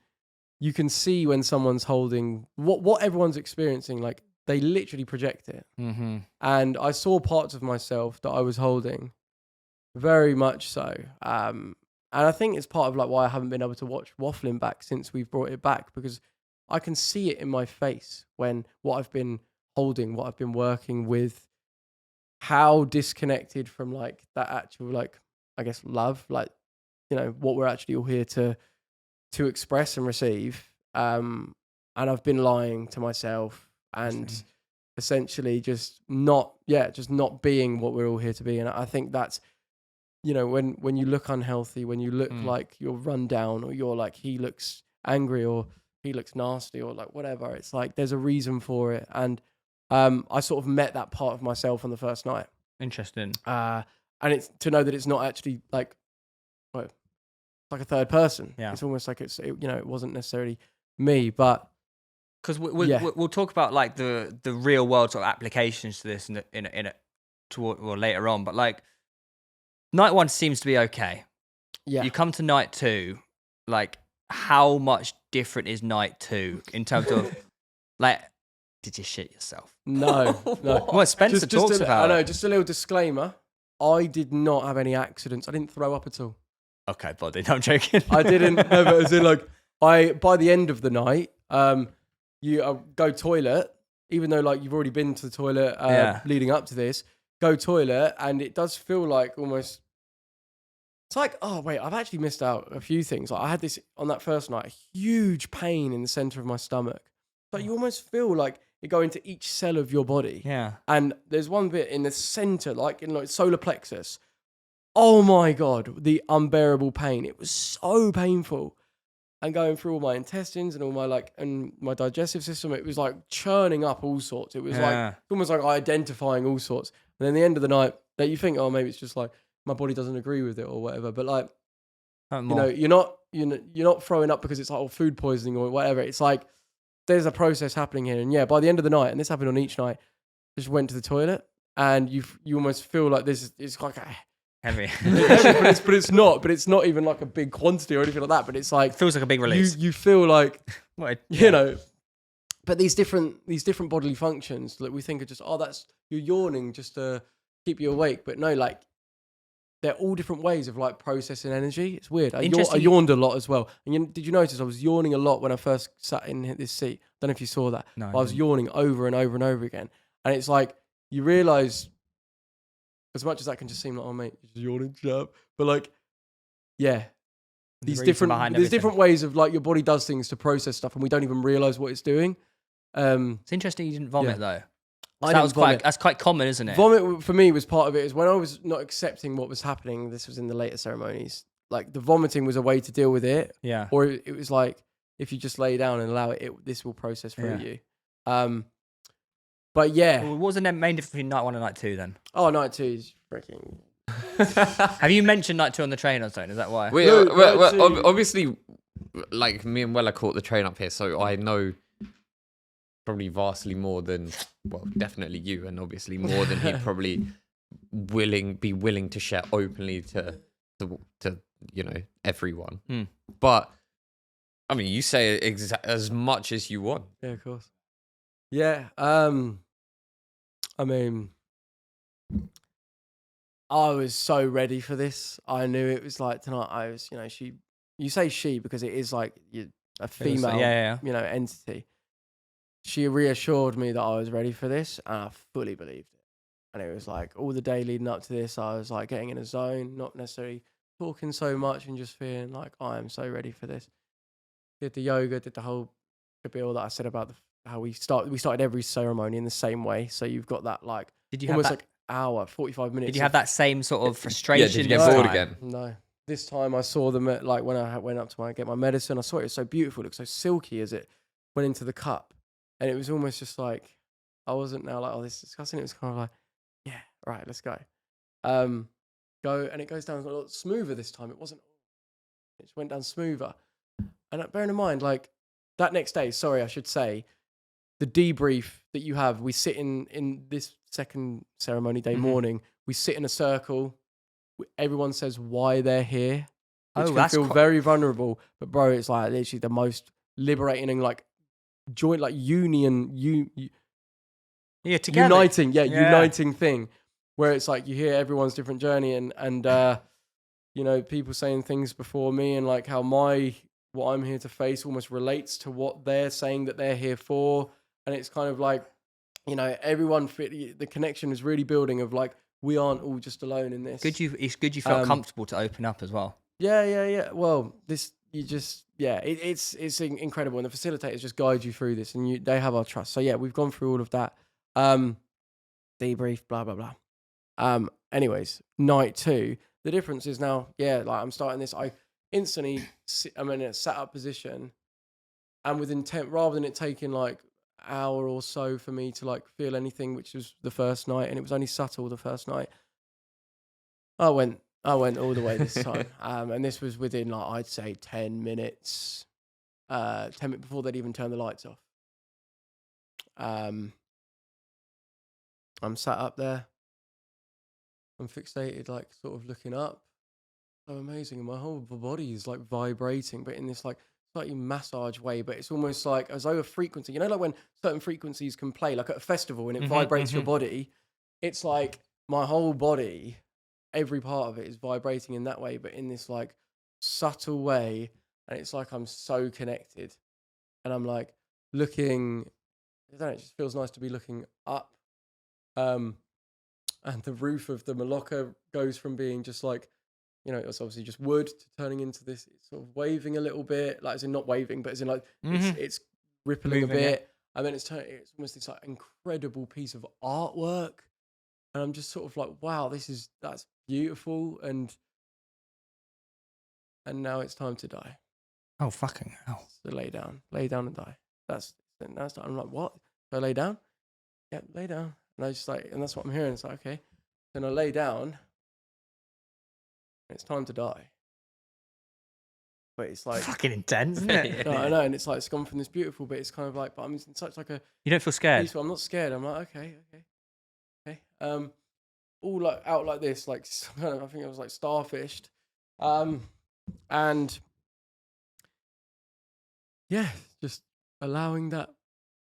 see when someone's holding what everyone's experiencing, like they literally project it. Mm-hmm. And I saw parts of myself that I was holding, very much so. And I think it's part of like why I haven't been able to watch Wafflin back since we've brought it back, because I can see it in my face when what I've been holding, what I've been working with, how disconnected from like that actual, like, I guess love, like, what we're actually all here to express and receive. And I've been lying to myself and essentially just not being what we're all here to be. And I think that's, when you look unhealthy, when you look like you're run down, or you're like, he looks angry, or he looks nasty, or like whatever, it's like, there's a reason for it. And I sort of met that part of myself on the first night. Interesting. And it's to know that it's not actually like a third person. Yeah. It's almost like it wasn't necessarily me, but because we'll talk about like the real world sort of applications to this later on. But like night 1 seems to be okay. Yeah. You come to night 2, like how much different is night 2 in terms of like? Did you shit yourself? No. Well, Spencer talks about it. I know, just a little disclaimer. I did not have any accidents. I didn't throw up at all. Okay, buddy, no, I'm joking. I didn't. No, but as in like, by the end of the night, you go toilet, even though like you've already been to the toilet leading up to this, go toilet, and it does feel like almost, it's like, oh wait, I've actually missed out a few things. Like I had this on that first night, a huge pain in the center of my stomach. Like you almost feel like you go into each cell of your body. Yeah. And there's one bit in the center, like in like solar plexus. Oh my God, the unbearable pain. It was so painful. and going through all my intestines and all my and my digestive system. It was like churning up all sorts. It was like almost like identifying all sorts. And then the end of the night, that you think, oh, maybe it's just like my body doesn't agree with it or whatever. But like, you're not throwing up because it's like food poisoning or whatever. It's like there's a process happening here. And yeah, by the end of the night, and this happened on each night, I just went to the toilet and you almost feel like this. It's like heavy, but it's not. But it's not even like a big quantity or anything like that. But it's like it feels like a big release. You feel like you know. But these different bodily functions that we think are just that's you're yawning just to keep you awake. But no, like they're all different ways of like processing energy. It's weird. I yawned a lot as well. And did you notice I was yawning a lot when I first sat in this seat? Don't know if you saw that. No, I was yawning over and over and over again. And it's like you realise, as much as that can just seem like, oh mate, you're just yawning, shut up. But like, yeah. There's different ways of like your body does things to process stuff and we don't even realise what it's doing. It's interesting you didn't vomit though. That's quite common, isn't it? Vomit for me was part of it. Is when I was not accepting what was happening. This was in the later ceremonies. Like the vomiting was a way to deal with it. Yeah. Or it was like if you just lay down and allow it, this will process through you. But yeah. Well, what was the main difference between night 1 and night 2 then? Oh, night 2 is freaking. Have you mentioned night 2 on the train or something? Is that why? Obviously, like me and Wella caught the train up here, so I know probably vastly more than, well, definitely you, and obviously more than he'd probably be willing to share openly to everyone. But I mean, you say as much as you want. Yeah, of course. Yeah. I mean, I was so ready for this. I knew it was like tonight. I was, you say she because it is like a female, entity. She reassured me that I was ready for this, and I fully believed it. And it was like all the day leading up to this, I was like getting in a zone, not necessarily talking so much, and just feeling like I am so ready for this. Did the yoga, did the whole spiel that I said about how we started every ceremony in the same way. So you've got that like almost like hour, 45 minutes. Did you have that same sort of frustration? Yeah, did you get bored again? No. This time I saw them at like when I went up to get my medicine, I saw it was so beautiful, it looked so silky as it went into the cup. And it was almost just like, I wasn't now like, oh, this is disgusting. It was kind of like, yeah, right, let's go. And it goes down a lot smoother this time. It just went down smoother. And bearing in mind, like that next day, sorry, I should say, the debrief that you have, we sit in this second ceremony day morning, we sit in a circle. Everyone says why they're here, which can feel very vulnerable. But bro, it's like literally the most liberating and like joint, like together. Uniting thing, where it's like you hear everyone's different journey and people saying things before me and like how what I'm here to face almost relates to what they're saying that they're here for. And it's kind of like, everyone the connection is really building of like, we aren't all just alone in this. It's good you felt comfortable to open up as well. Yeah. Well, it's incredible. And the facilitators just guide you through this and they have our trust. So yeah, we've gone through all of that. Debrief, blah, blah, blah. Anyways, night 2, the difference is now, like I'm starting this, I instantly, I'm in a sat up position and with intent, rather than it taking like hour or so for me to like feel anything, which was the first night, and it was only subtle the first night. I went all the way this time, and this was within like I'd say 10 minutes, 10 minutes before they'd even turn the lights off. I'm sat up there, I'm fixated, like sort of looking up. So amazing, and my whole body is like vibrating, but in this like slightly massage way, but it's almost like as though a frequency, like when certain frequencies can play, like at a festival and it vibrates your body, it's like my whole body, every part of it is vibrating in that way, but in this like subtle way, and it's like I'm so connected, and I'm like looking, I don't know, it just feels nice to be looking up, and the roof of the Malacca goes from being just like, it's obviously just wood to turning into this, it's sort of waving a little bit, like as in not waving, but as in like it's rippling moving a bit, and then it's almost this like incredible piece of artwork, and I'm just sort of like, wow, that's beautiful, and now it's time to die. Oh, fucking hell. So lay down and die. That's I'm like, what? So I lay down? Yeah, lay down. And I just like, and that's what I'm hearing. It's like, okay. Then I lay down. It's time to die. But it's like Fucking intense, isn't it? no, I know, and it's like it's gone from this beautiful bit. It's kind of like, but I'm in such like a You don't feel scared? peaceful. I'm not scared. I'm like, okay. All like out like this, like kind of, I think it was like starfished, and yeah, just allowing that.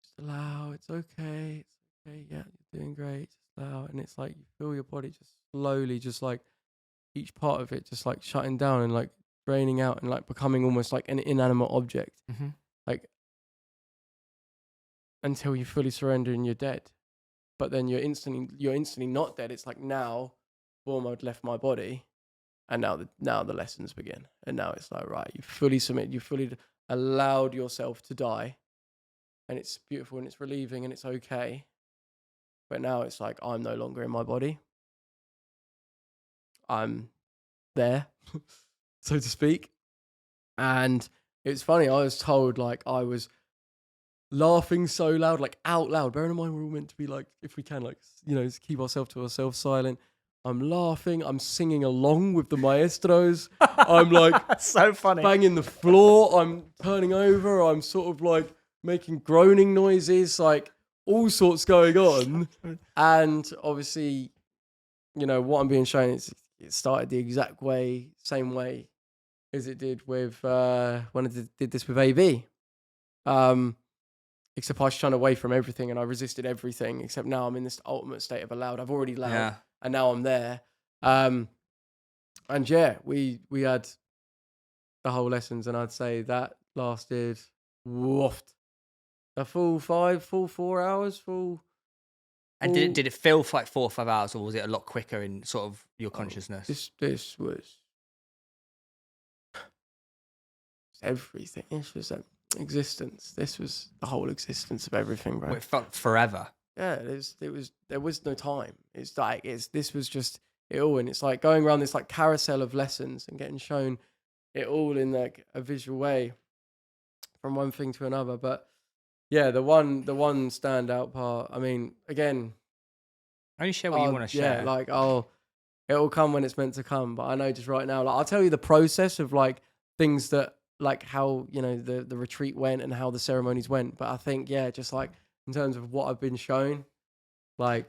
Just allow. It's okay. It's okay. Yeah, you're doing great. Just allow, and it's like you feel your body just slowly, just like each part of it, just like shutting down and like draining out and like becoming almost like an inanimate object, like until you fully surrender and you're dead. But then you're instantly not dead. It's like now, form mode left my body, and now the lessons begin. And now it's like, right, you fully submit, you fully allowed yourself to die, and it's beautiful and it's relieving and it's okay. But now it's like I'm no longer in my body. I'm there, so to speak. And it's funny, I was told like I was laughing so loud, like out loud. Bearing in mind we're all meant to be like, if we can, like, you know, keep ourselves to ourselves silent. I'm laughing, I'm singing along with the maestros. I'm like That's so funny. banging the floor, I'm turning over, I'm sort of like making groaning noises, like all sorts going on. And obviously, you know, what I'm being shown is it started the exact same way as it did with when I did this with AB. Except I shunned away from everything and I resisted everything. Except now I'm in this ultimate state of allowed. I've already allowed, and now I'm there. And yeah, we had the whole lessons, and I'd say that lasted a full 4 hours. And did it feel like 4 or 5 hours, or was it a lot quicker in sort of your consciousness? This was everything. This was existence. This was the whole existence of everything, bro. Well, it felt forever. Yeah, there was no time. It's like this was just it all, and it's like going around this like carousel of lessons and getting shown it all in like a visual way from one thing to another. But yeah, the one standout part. I mean, again, Only share what you want to share. Yeah, like it'll come when it's meant to come. But I know just right now, like I'll tell you the process of like things that like how, you know, the retreat went and how the ceremonies went. But I think, yeah, just like in terms of what I've been shown, like,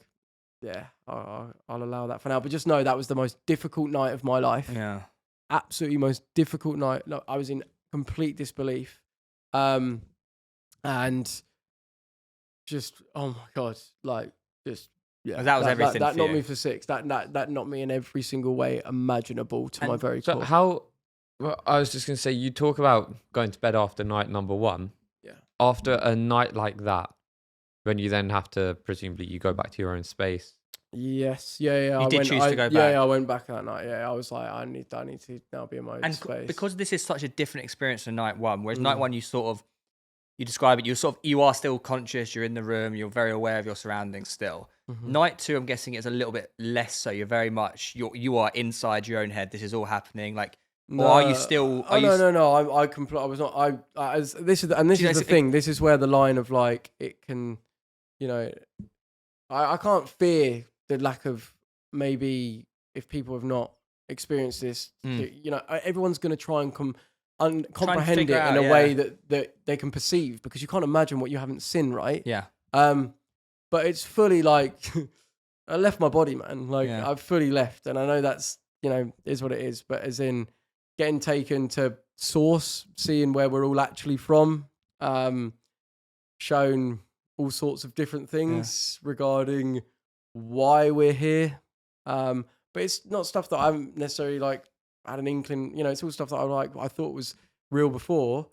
yeah, I'll allow that for now. But just know that was the most difficult night of my life. Yeah. Absolutely most difficult night. No, I was in complete disbelief. And just, oh my God, like just, yeah. That was everything That for knocked you. me for six. That knocked me in every single way imaginable to my very core. So well, I was just going to say, you talk about going to bed after night number 1. Yeah. After a night like that, when you then have to, presumably, you go back to your own space. Yes. Yeah. You did choose to go back. Yeah, I went back that night. Yeah, I was like, I need to now be in my own space. Because this is such a different experience than night 1, whereas night 1 you describe it, you are still conscious, you're in the room, you're very aware of your surroundings still. Night 2, I'm guessing, is a little bit less so. You're very much you are inside your own head. This is all happening. Like, no, or are you still? No. I was not. This is the thing. This is where the line of like it can, you know, I can't fear the lack of maybe if people have not experienced this. You know, everyone's going to try and comprehend it in a way that they can perceive, because you can't imagine what you haven't seen, right? Yeah. But it's fully like I left my body, man. Like I've fully left, and I know that's, you know, is what it is. But as in getting taken to source, seeing where we're all actually from, shown all sorts of different things regarding why we're here. But it's not stuff that I haven't necessarily like had an inkling. You know, it's all stuff that I thought was real before.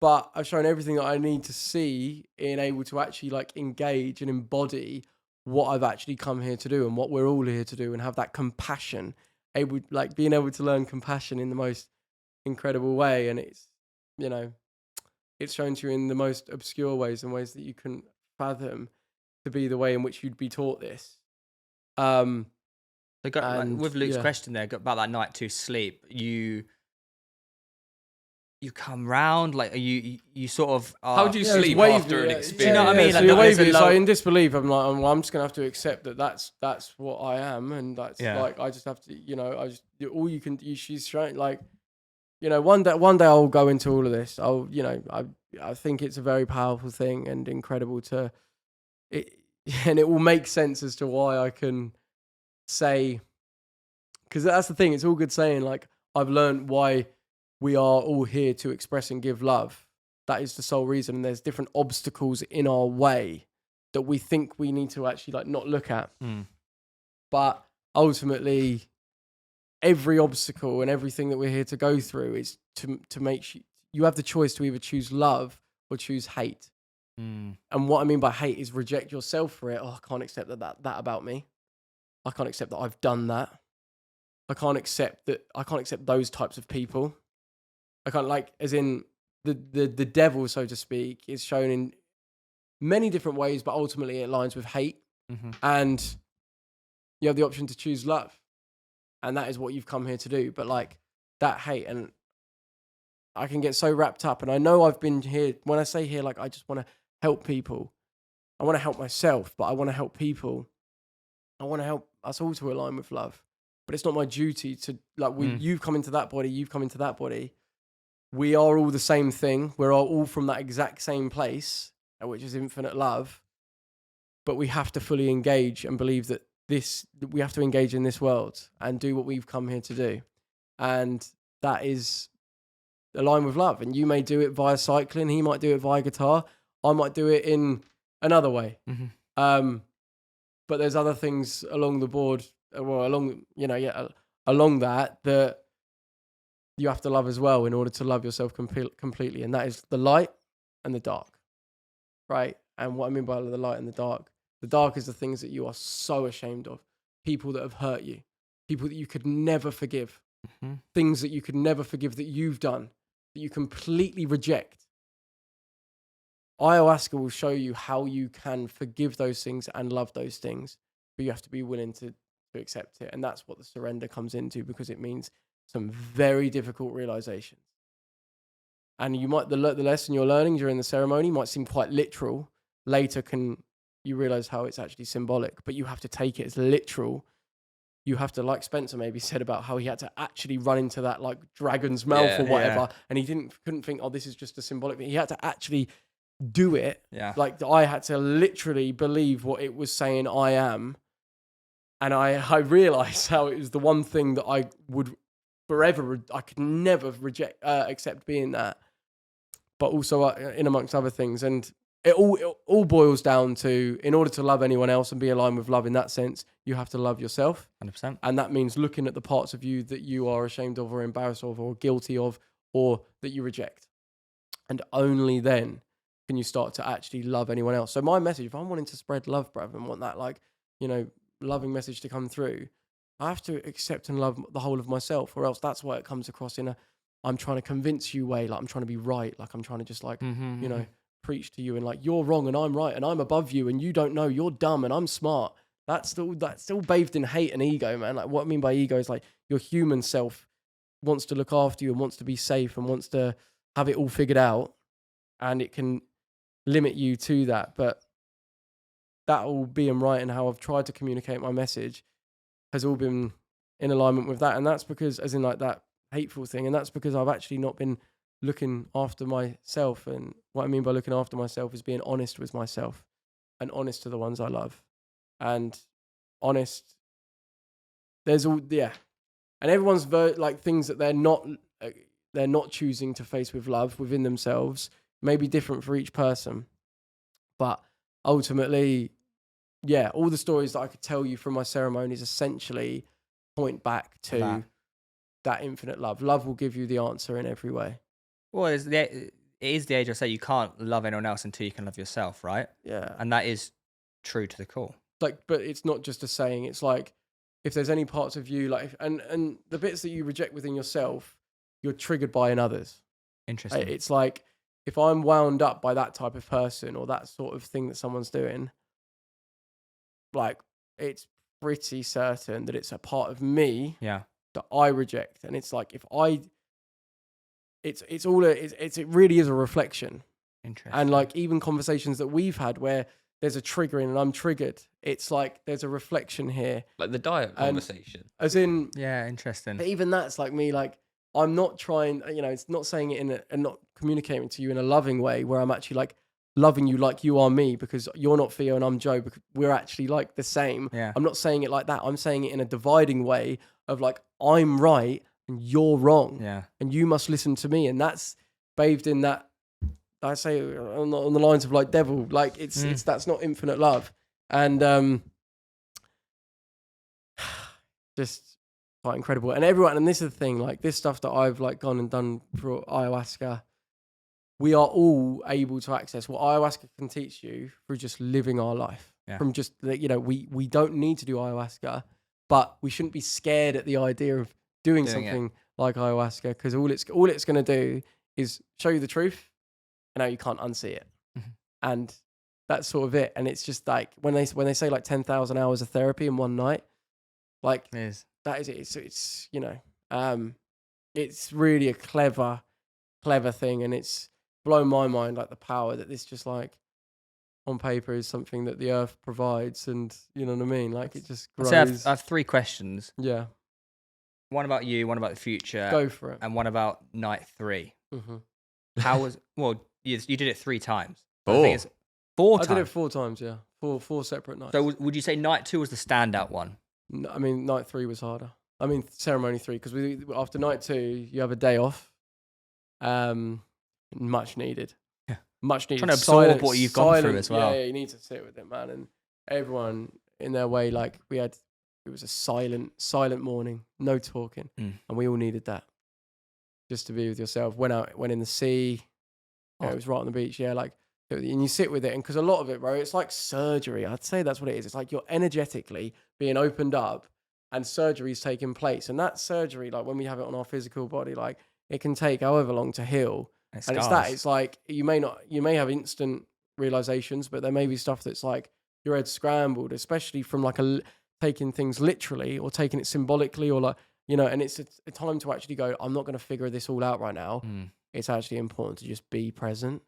But I've shown everything that I need to see in able to actually like engage and embody what I've actually come here to do and what we're all here to do, and have that compassion, being able to learn compassion in the most incredible way. And it's, you know, it's shown to you in the most obscure ways and ways that you couldn't fathom to be the way in which you'd be taught this. With Luke's question there about that night 2 sleep, you come round, like you sort of How do you it's sleep wavy, after an yeah. experience? Do you know what I mean? So Like, you're there's a wavy. So low- in disbelief, I'm like, well, I'm just gonna have to accept that that's what I am, and that's Yeah. like I just have to, all you can. She's showing like, one day I'll go into all of this. I think it's a very powerful thing and incredible to it, and it will make sense as to why I can say, because that's the thing. It's all good saying like I've learned why we are all here to express and give love. That is the sole reason. And there's different obstacles in our way that we think we need to actually like not look at. But ultimately, every obstacle and everything that we're here to go through is to make you have the choice to either choose love or choose hate. And what I mean by hate is reject yourself for it. Oh, I can't accept that about me. I can't accept that I've done that. I can't accept those types of people. I can't, like, as in the devil, so to speak, is shown in many different ways, but ultimately it aligns with hate. And you have the option to choose love. And that is what you've come here to do. But like that hate, and I can get so wrapped up. And I know I've been here, when I say here, like I just want to help people. I want to help myself, but I want to help people. I want to help us all to align with love. But it's not my duty to, like, you've come into that body, you've come into that body. We are all the same thing. We're all from that exact same place, which is infinite love. But we have to fully engage and believe that we have to engage in this world and do what we've come here to do. And that is align with love. And you may do it via cycling. He might do it via guitar. I might do it in another way. But there's other things along the board, along that you have to love as well in order to love yourself completely. And that is the light and the dark, right? And what I mean by the light and the dark is the things that you are so ashamed of, people that have hurt you, people that you could never forgive, things that you could never forgive that you've done, that you completely reject. Ayahuasca will show you how you can forgive those things and love those things, but you have to be willing to accept it. And that's what the surrender comes into, because it means some very difficult realizations. And the lesson you're learning during the ceremony might seem quite literal. Later you realize how it's actually symbolic, but you have to take it as literal. You have to, like Spencer maybe said about how he had to actually run into that like dragon's mouth or whatever. And he couldn't think, oh, this is just a symbolic thing. He had to actually do it. Like I had to literally believe what it was saying I am. And I realized how it was the one thing that I would forever, I could never accept being that. But also in amongst other things. And it all boils down to, in order to love anyone else and be aligned with love in that sense, you have to love yourself. 100%. And that means looking at the parts of you that you are ashamed of or embarrassed of or guilty of or that you reject. And only then can you start to actually love anyone else. So my message, if I'm wanting to spread love, bruv, and want that loving message to come through, I have to accept and love the whole of myself, or else that's why it comes across in I'm trying to convince you way, like I'm trying to be right, like I'm trying to just preach to you and like you're wrong and I'm right and I'm above you and you don't know, you're dumb and I'm smart. That's still bathed in hate and ego, man. Like what I mean by ego is like your human self wants to look after you and wants to be safe and wants to have it all figured out, and it can limit you to that. But that all being right and how I've tried to communicate my message has all been in alignment with that. And that's because, as in like that hateful thing, and that's because I've actually not been looking after myself. And what I mean by looking after myself is being honest with myself and honest to the ones I love. And honest, there's all, yeah. And everyone's like things that they're not choosing to face with love within themselves may be different for each person. But ultimately, yeah, all the stories that I could tell you from my ceremonies essentially point back to that infinite love. Love will give you the answer in every way. Well, it is the age I say you can't love anyone else until you can love yourself, right? Yeah. And that is true to the core. Like, but it's not just a saying. It's like, if there's any parts of you, like, and the bits that you reject within yourself, you're triggered by in others. Interesting. It's like, if I'm wound up by that type of person or that sort of thing that someone's doing, like, it's pretty certain that it's a part of me that I reject. And it's like, if I it really is a reflection. Interesting. And like even conversations that we've had where there's a triggering and I'm triggered, it's like there's a reflection here. Like the diet conversation. As in, yeah, interesting. but even that's like me, like I'm not trying, it's not saying it and not communicating to you in a loving way where I'm actually like loving you like you are me because you're not Theo and I'm Joe because we're actually like the same. Yeah. I'm not saying it like that. I'm saying it in a dividing way of like I'm right and you're wrong. Yeah. And you must listen to me. And that's bathed in that. I say on the lines of like devil, like it's that's not infinite love, and just quite incredible. And everyone, and this is the thing, like this stuff that I've like gone and done for ayahuasca, we are all able to access what ayahuasca can teach you through just living our life. Yeah. From just we don't need to do ayahuasca, but we shouldn't be scared at the idea of doing something like ayahuasca because all it's going to do is show you the truth. And now you can't unsee it. Mm-hmm. And that's sort of it. And it's just like when they say like 10,000 hours of therapy in one night, like that is it. It's really a clever thing. And it's blown my mind, like the power that this just like on paper is something that the earth provides. And you know what I mean? Like it just grows. So I have 3 questions. Yeah. One about you, one about the future. Go for it. And one about night 3. Mm-hmm. How was, you did it 3 times. 4. I think it's 4 times. I did it 4 times, yeah. Four separate nights. So would you say night 2 was the standout one? I mean, night 3 was harder. I mean, ceremony 3, because after night 2, you have a day off. Much needed. Yeah. Much needed. Trying to absorb what you've gone through as well. Yeah, you need to sit with it, man. And everyone in their way, like it was a silent morning, no talking. And we all needed that. Just to be with yourself. Went in the sea. It was right on the beach. Yeah, like, and you sit with it. And because a lot of it, bro, it's like surgery. I'd say that's what it is. It's like you're energetically being opened up and surgery's taking place. And that surgery, like when we have it on our physical body, like it can take however long to heal. And it's like, you may have instant realizations, but there may be stuff that's like your head's scrambled, especially from like taking things literally or taking it symbolically or like, and it's a time to actually go, I'm not going to figure this all out right now. It's actually important to just be present.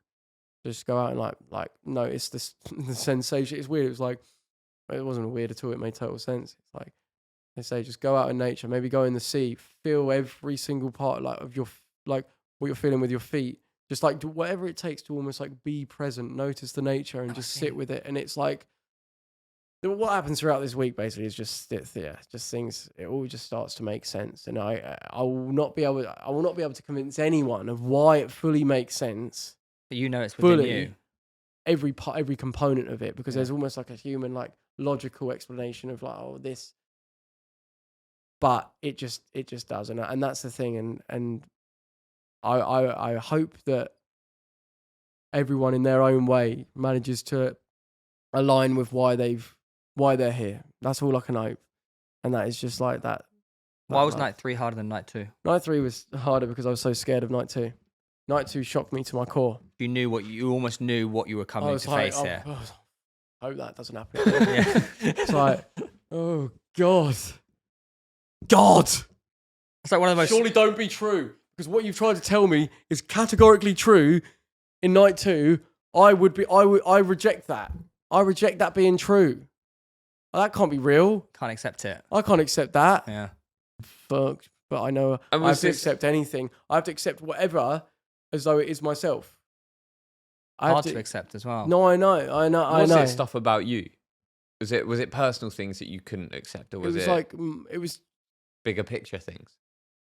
Just go out and like notice the sensation. It's weird. It was like, it wasn't weird at all. It made total sense. It's like, they say, just go out in nature, maybe go in the sea, feel every single part like of your, like what you're feeling with your feet. Just like do whatever it takes to almost like be present, notice the nature and just sit with it. And it's like, what happens throughout this week basically is just things. It all just starts to make sense, and I will not be able to convince anyone of why it fully makes sense. But it's within you. Every component of it, because there's almost like a human like logical explanation of like this, but it just does, and that's the thing, and I hope that everyone in their own way manages to align with why they're here. That's all I can hope. And that is just like that. Why was night 3 harder than night 2? Night 3 was harder because I was so scared of night 2. Night 2 shocked me to my core. You almost knew what you were coming to face here. I hope that doesn't happen. It's like, oh God. It's like one of the most. Surely don't be true. Because what you've tried to tell me is categorically true in night 2. I reject that. I reject that being true. That can't be real. Can't accept it. I can't accept that. Yeah. Fuck. But I know I have to accept anything. I have to accept whatever as though it is myself. Hard to accept as well. No, I know. Was it stuff about you? Was it personal things that you couldn't accept, or was it like it was bigger picture things?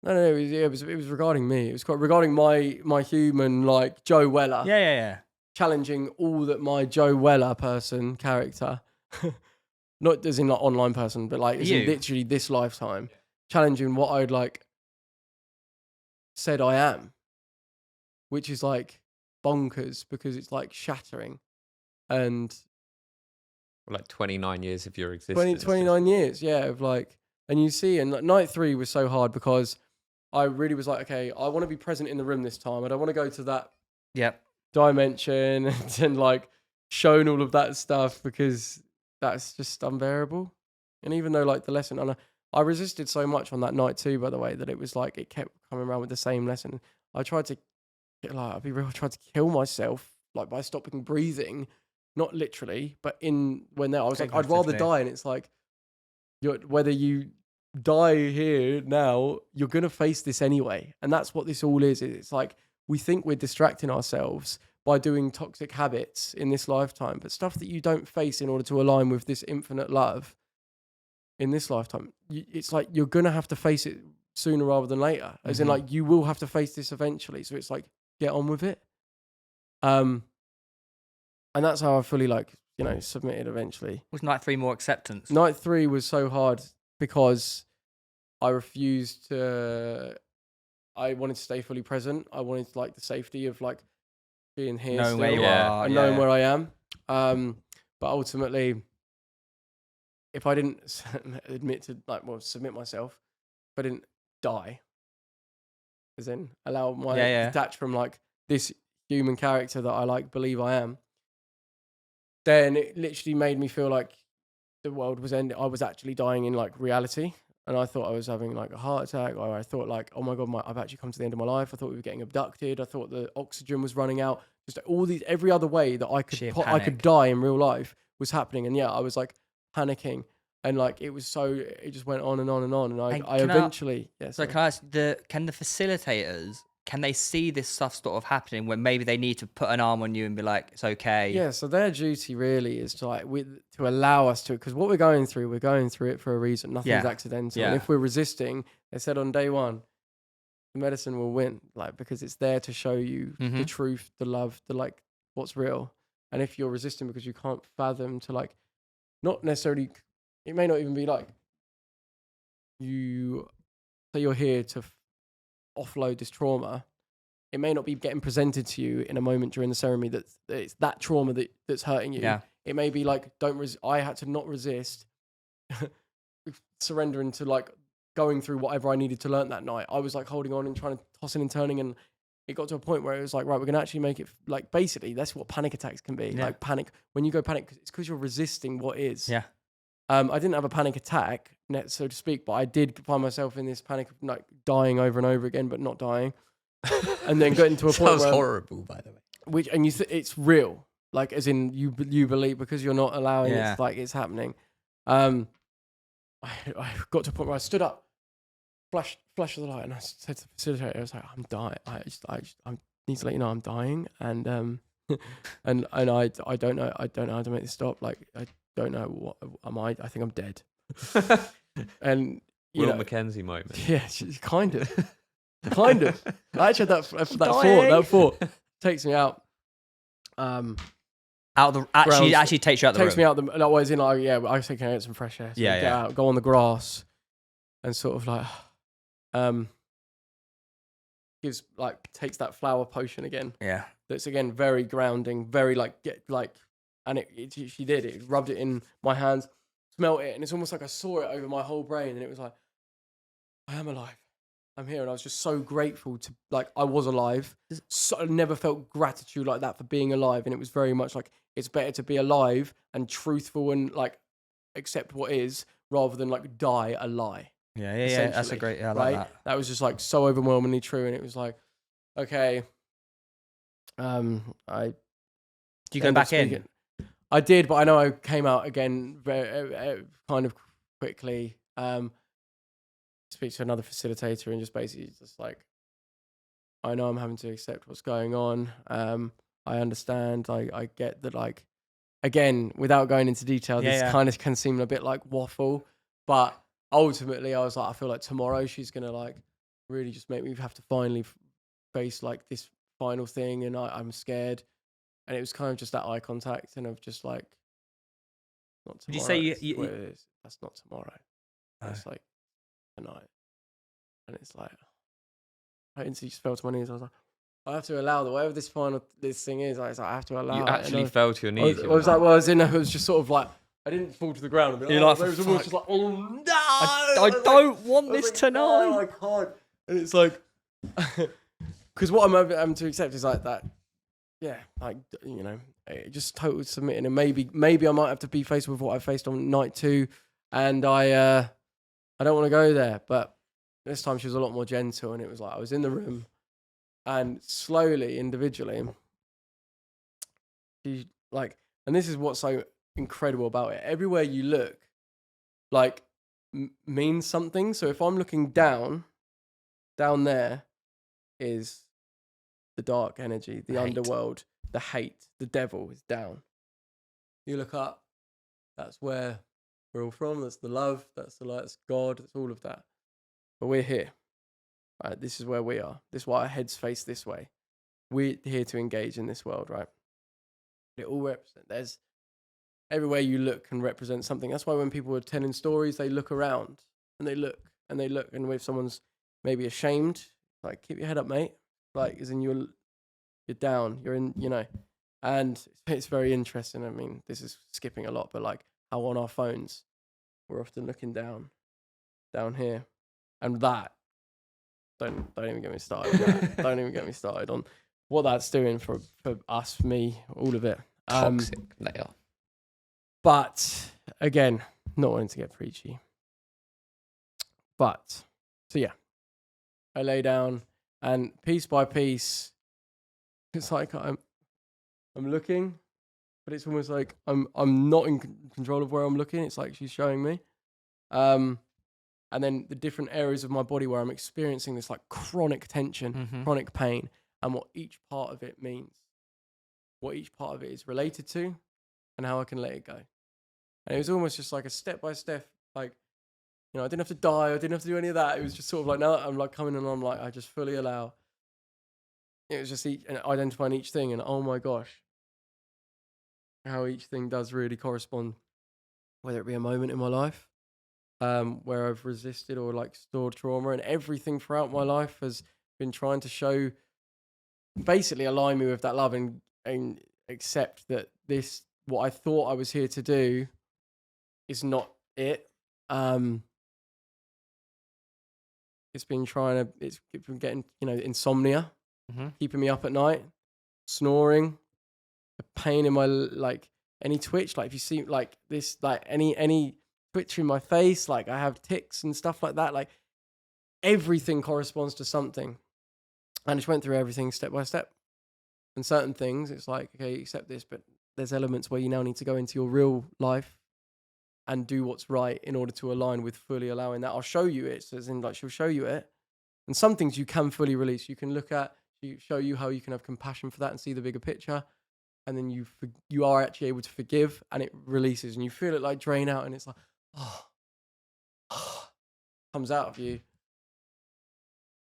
No. It was regarding me. It was quite regarding my human, like Joe Weller. Yeah. Challenging all that my Joe Weller character, not as in like online person, but like as in literally this lifetime, challenging what I'd like said I am, which is like bonkers because it's like shattering, and like 29 years of your existence. 29 years, yeah, of like, and you see, and like, night 3 was so hard because I really was like, okay, I want to be present in the room this time. I don't want to go to that dimension and like shown all of that stuff because that's just unbearable. And even though like the lesson, and I resisted so much on that night too, by the way, that it was like it kept coming around with the same lesson. I tried to, I'll be real, I tried to kill myself, like by stopping breathing, not literally, but when I was like, I'd rather die. And it's like, whether you die here now, you're going to face this anyway. And that's what this all is. It's like, we think we're distracting ourselves by doing toxic habits in this lifetime, but stuff that you don't face in order to align with this infinite love in this lifetime, it's like you're going to have to face it sooner rather than later. As in, like, you will have to face this eventually. So it's like, get on with it. And that's how I fully, like, submitted eventually. Was night 3 more acceptance? Night 3 was so hard because I refused to. I wanted to stay fully present. I wanted, like, the safety of, like, being here, knowing still, where you are, and knowing where I am. But ultimately, if I didn't submit myself, if I didn't die, as in allow my detach from, like, this human character that I, like, believe I am, then it literally made me feel like the world was ending. I was actually dying in, like, reality. And I thought I was having, like, a heart attack, or I thought, like, oh my God, I've actually come to the end of my life. I thought we were getting abducted. I thought the oxygen was running out. Just every other way that I could die in real life was happening. And I was, like, panicking. And, like, it just went on and on and on. And I eventually, So can I ask, can the facilitators, can they see this stuff sort of happening when maybe they need to put an arm on you and be like, it's okay? Yeah, so their duty really is to, like, to allow us to, because what we're going through it for a reason. Nothing's accidental. Yeah. And if we're resisting, they said on day 1, the medicine will win, like, because it's there to show you the truth, the love, the, like, what's real. And if you're resisting because you can't fathom to, like, not necessarily, it may not even be like you say you're here to offload this trauma. It may not be getting presented to you in a moment during the ceremony that it's that trauma that's hurting you. Yeah. It may be like, I had to not resist surrendering to, like, going through whatever I needed to learn that night. I was, like, holding on and trying to tossing and turning, and it got to a point where it was like, right, we're gonna actually make it, like, basically that's what panic attacks can be. Like, panic, when you go panic, it's because you're resisting what is. Yeah. I didn't have a panic attack, so to speak, but I did find myself in this panic of, like, dying over and over again, but not dying. And then getting to a point where, horrible, by the way. It's real, like, as in you believe, because you're not allowing it, like, it's happening. I got to a point where I stood up, flash of the light, and I said to the facilitator, I was like, I'm dying. I need to let you know I'm dying, and and I don't know how to make this stop. Like, I don't know what am I. I think I'm dead. And Will Mackenzie moment. Yeah, kind of. I actually had that thought takes me out. Actually takes you out the room. Takes me out the. Always in, like, I was thinking, get some fresh air. So get out, go on the grass, and sort of, like, takes that flower potion again. Yeah. That's again very grounding, very, like, and she did it. Rubbed it in my hands, smelt it, and it's almost like I saw it over my whole brain, and it was like, I am alive. I'm here. And I was just so grateful to, like, I was alive. So I never felt gratitude like that for being alive. And it was very much like, it's better to be alive and truthful and, like, accept what is, rather than, like, die a lie. Yeah. That's a great, I like that. That was just, like, so overwhelmingly true. And it was like, okay. Do you go back in? I did, but I know I came out again very, kind of quickly. Speak to another facilitator and just basically just, like, I know I'm having to accept what's going on. I understand. I get that, like, again, without going into detail, this kind of can seem a bit like waffle, but ultimately I was like, I feel like tomorrow she's going to, like, really just make me have to finally face, like, this final thing, and I'm scared. And it was kind of just that eye contact, and of just, like, not tomorrow. Did you say you it is. That's not tomorrow. That's like tonight. And it's like, I instantly just fell to my knees. I was like, I have to allow whatever this thing is. I have to allow. You actually fell to your knees. I was just sort of like, I didn't fall to the ground. You're like, I was just like, oh no, I don't want this tonight. Oh, I can't. And it's like, because what I'm having to accept is, like, that. Yeah, like, just total submitting, and maybe I might have to be faced with what I faced on night 2, and I don't want to go there. But this time she was a lot more gentle, and it was like I was in the room, and slowly, individually, you like, and this is what's so incredible about it. Everywhere you look, like, means something. So if I'm looking down there is the dark energy, the underworld, the hate, the devil is down. You look up, that's where we're all from. That's the love. That's the light. That's God. That's all of that. But we're here. Right? This is where we are. This is why our heads face this way. We're here to engage in this world, right? It all represents. There's everywhere you look can represent something. That's why when people are telling stories, they look around and they look and they look. And if someone's maybe ashamed, like, keep your head up, mate. Like, as in you're down. You're in, And it's very interesting. I mean, this is skipping a lot, but like how on our phones we're often looking down here, and that don't even get me started. On that. Don't even get me started on what that's doing for us, for me, all of it. Toxic layer. But again, not wanting to get preachy. But so yeah, I lay down, and piece by piece, it's like I'm looking, but it's almost like I'm not in control of where I'm looking. It's like she's showing me. And then the different areas of my body where I'm experiencing this like chronic tension, chronic pain, and what each part of it means, what each part of it is related to, and how I can let it go. And it was almost just like a step by step, like, I didn't have to die, I didn't have to do any of that. It was just sort of like, now that I'm like coming and I'm like, I just fully allow. It was just identifying each thing, and oh my gosh, how each thing does really correspond, whether it be a moment in my life where I've resisted or like stored trauma, and everything throughout my life has been trying to show, basically align me with that love and accept that this, what I thought I was here to do is not it. It's been getting, insomnia, keeping me up at night, snoring, the pain in my, like, any twitch, like if you see like this, like any twitch in my face, like I have tics and stuff like that, like everything corresponds to something. And I just went through everything step by step. And certain things, it's like, okay, accept this, but there's elements where you now need to go into your real life and do what's right in order to align with fully allowing that. I'll show you it, so as in, like, she'll show you it. And some things you can fully release. You can look at, show you how you can have compassion for that and see the bigger picture. And then you are actually able to forgive, and it releases, and you feel it like drain out, and it's like, comes out of you.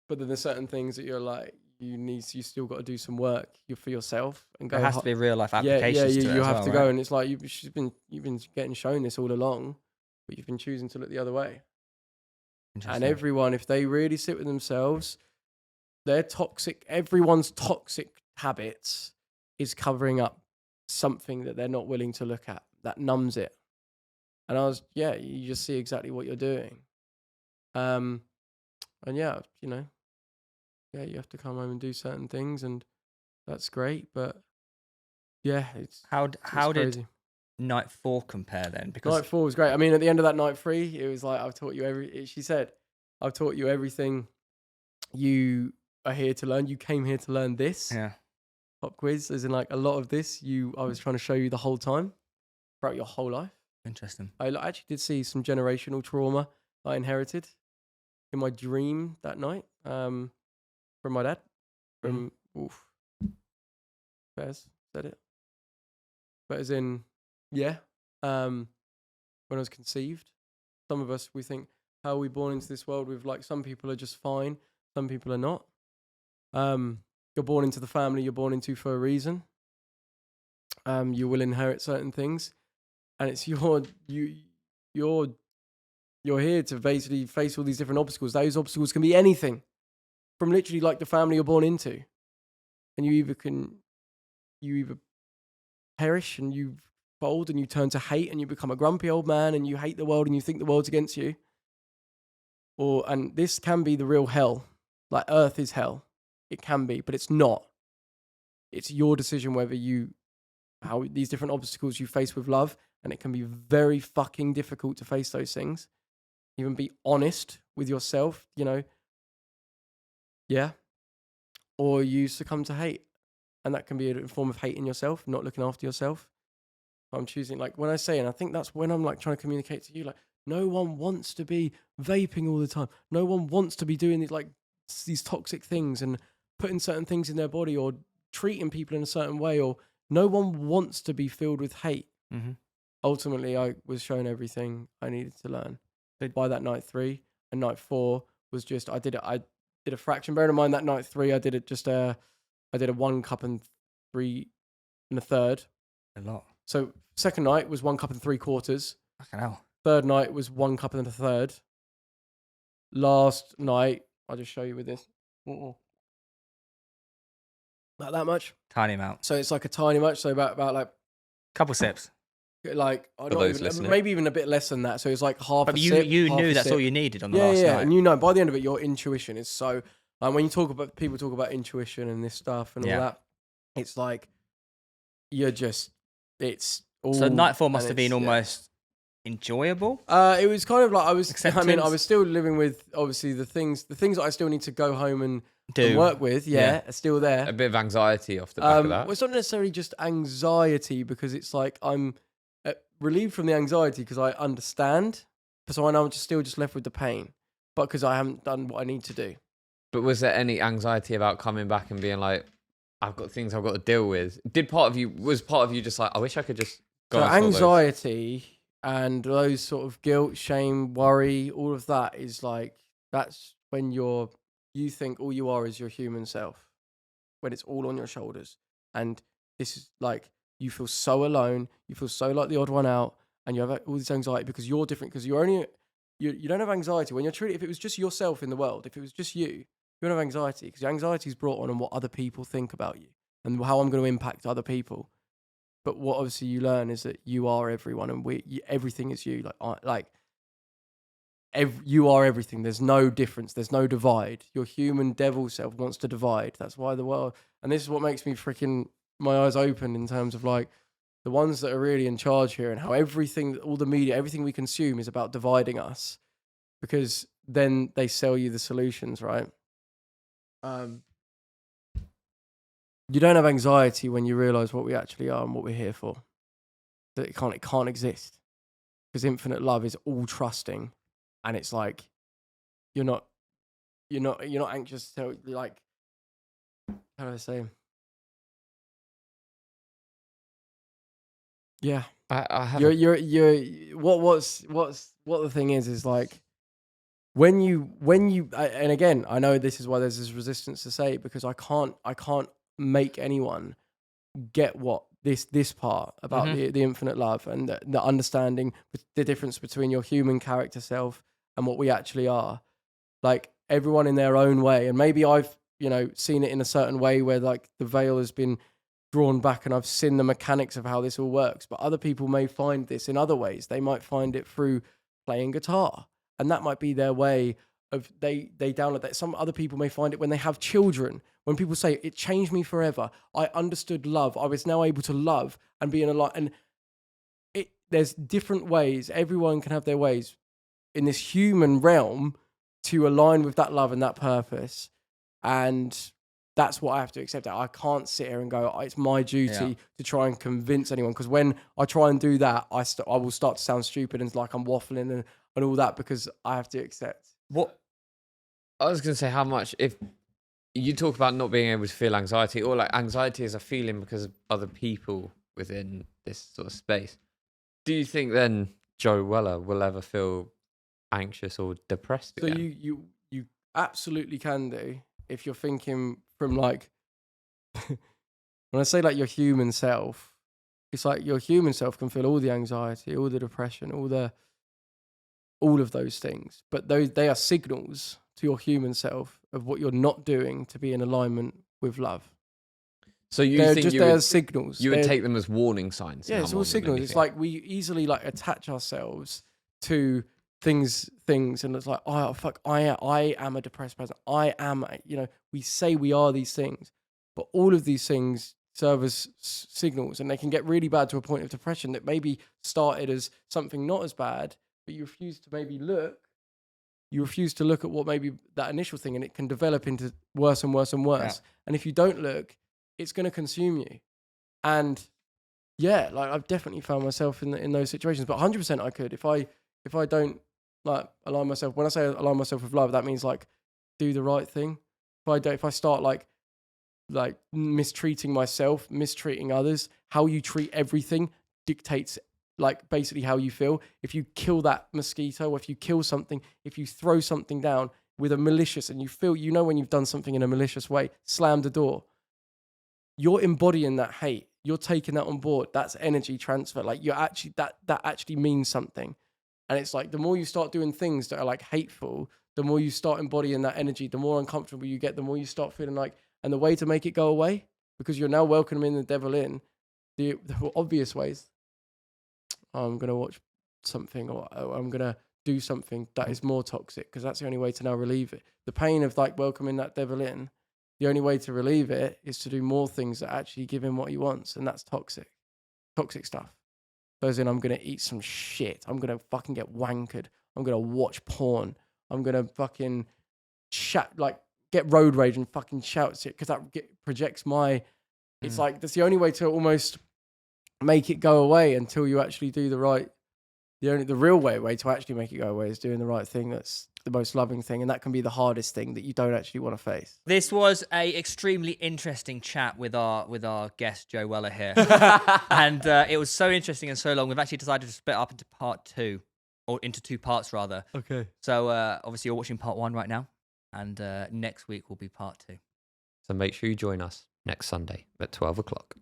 But then there's certain things that you're like, you still got to do some work for yourself and go. There has to be real life applications. Yeah, to it you as have well, to right? go, and it's like you've been getting shown this all along, but you've been choosing to look the other way. And everyone, if they really sit with themselves, everyone's toxic habits is covering up something that they're not willing to look at, that numbs it. And you just see exactly what you're doing. And you have to come home and do certain things, and that's great. But yeah, how crazy. did night 4 compare then? Because night 4 was great. I mean, at the end of that night 3, it was like, she said, I've taught you everything you are here to learn. You came here to learn this. Yeah. Pop quiz, as in like a lot of this, I was trying to show you the whole time, throughout your whole life. Interesting. I actually did see some generational trauma I inherited in my dream that night from my dad. Fez said it. But as in, when I was conceived, some of us, we think, how are we born into this world with, like, some people are just fine, some people are not. You're born into the family you're born into for a reason. You will inherit certain things, and it's you're here to basically face all these different obstacles. Those obstacles can be anything, from literally like the family you're born into, and you either perish and you fold and you turn to hate and you become a grumpy old man and you hate the world and you think the world's against you. And this can be the real hell. Like, earth is hell. It can be, but it's not. It's your decision how these different obstacles you face with love, and it can be very fucking difficult to face those things. Even be honest with yourself, Yeah. or you succumb to hate. And that can be a form of hating yourself, not looking after yourself. I'm choosing, like, when I say, and I think that's when I'm like trying to communicate to you, like, no one wants to be vaping all the time. No one wants to be doing these toxic things and putting certain things in their body or treating people in a certain way, or no one wants to be filled with hate. Mm-hmm. Ultimately, I was shown everything I needed to learn. By that night 3, and night 4 was just, I did a fraction. Bearing in mind that night 3, I did a 1 cup and 3 1/3. A lot. So second night was 1 cup and 3/4. Fucking hell. Third night was 1 cup and 1/3. Last night, I'll just show you with this. Not that much. Tiny amount. So it's like a tiny much. So about like Couple sips. not those even, listening. maybe even a bit less than that. So it's like half But a you sip. you half knew a that's sip. all you needed on the last Yeah, night. and by the end of it, your intuition is so. Like when people talk about intuition and this stuff and all that, it's like it's all. So night 4 must and have been it's- almost enjoyable. It was kind of like I Acceptance. was still living with obviously the things that I still need to go home and Do work with. Yeah, are still there. A bit of anxiety off the back of that. Well, it's not necessarily just anxiety because it's like I'm relieved from the anxiety because I understand. So I know I'm still just left with the pain, but because I haven't done what I need to do. But was there any anxiety about coming back and being like, I've got things I've got to deal with? Was part of you just like, I wish I could just go So and sort those? anxiety and those sort of guilt, shame, worry, all of that is like, that's when you think all you are is your human self, when it's all on your shoulders. And this is like, you feel so alone, you feel so like the odd one out, and you have all this anxiety because you're different, because you don't have anxiety when you're treated. If it was just yourself in the world, if it was just you don't have anxiety, because your anxiety is brought on what other people think about you and how I'm going to impact other people. But what obviously you learn is that you are everyone, and everything is you. You are everything. There's no difference. There's no divide. Your human devil self wants to divide. That's why the world, and this is what makes me freaking my eyes open in terms of like the ones that are really in charge here, and how everything, all the media, everything we consume is about dividing us, because then they sell you the solutions, right? You don't have anxiety when you realize what we actually are and what we're here for. That it can't exist, because infinite love is all trusting, and it's like you're not anxious to, like, how do I say? Yeah, I have you're what the thing is like when you and again, I know this is why there's this resistance to say it, because I can't make anyone get what this part about the infinite love and the understanding the difference between your human character self and what we actually are. Like, everyone in their own way, and maybe I've seen it in a certain way where like the veil has been drawn back and I've seen the mechanics of how this all works, but other people may find this in other ways. They might find it through playing guitar, and that might be their way of they download that. Some other people may find it when they have children. When people say it changed me forever, I understood love, I was now able to love and be in a lot. And there's different ways. Everyone can have their ways in this human realm to align with that love and that purpose. And that's what I have to accept. I can't sit here and go, it's my duty to try and convince anyone. Because when I try and do that, I will start to sound stupid and like I'm waffling and all that, because I have to accept. What I was going to say, how much, if you talk about not being able to feel anxiety, or like anxiety is a feeling because of other people within this sort of space, do you think then Joe Weller will ever feel anxious or depressed So again? you absolutely can do, if you're thinking from like when I say like your human self, it's like your human self can feel all the anxiety, all the depression, all of those things, but they are signals to your human self of what you're not doing to be in alignment with love. So you They're think just you signals. you would take them as warning signs? Yeah, now it's more all than signals. It's anything? like we easily like attach ourselves to things, and it's like, oh fuck, I am a depressed person. I am, we say we are these things, but all of these things serve as signals, and they can get really bad to a point of depression that maybe started as something not as bad, but you refuse to maybe look. you refuse to look at what maybe that initial thing, and it can develop into worse and worse and worse. Yeah. And if you don't look, it's going to consume you. And yeah, like I've definitely found myself in those situations, but 100% I could if I don't like align myself. When I say align myself with love, that means like do the right thing. If I start like mistreating myself, mistreating others, how you treat everything dictates like basically how you feel. If you kill that mosquito, or if you kill something, if you throw something down with a malicious, and you feel, you know, when you've done something in a malicious way, slam the door, you're embodying that hate. You're taking that on board. That's energy transfer. Like you're actually, that actually means something. And it's like, the more you start doing things that are like hateful, the more you start embodying that energy, the more uncomfortable you get, the more you start feeling like, and the way to make it go away, because you're now welcoming the devil in, the obvious ways. I'm going to watch something, or I'm going to do something that is more toxic, because that's the only way to now relieve it. The pain of like welcoming that devil in, the only way to relieve it is to do more things that actually give him what he wants. And that's toxic stuff. Goes in, I'm going to eat some shit. I'm going to fucking get wankered. I'm going to watch porn. I'm going to fucking chat, like get road rage and fucking shout it, because that projects my, it's like, that's the only way to almost make it go away, until you actually do the right, the real way to actually make it go away is doing the right thing. That's the most loving thing, and that can be the hardest thing that you don't actually want to face. This was a extremely interesting chat with our guest Joe Weller here, and it was so interesting and so long. We've actually decided to split up into part 2, or into 2 parts rather. Okay. So obviously you're watching part 1 right now, and next week will be part 2. So make sure you join us next Sunday at 12 o'clock.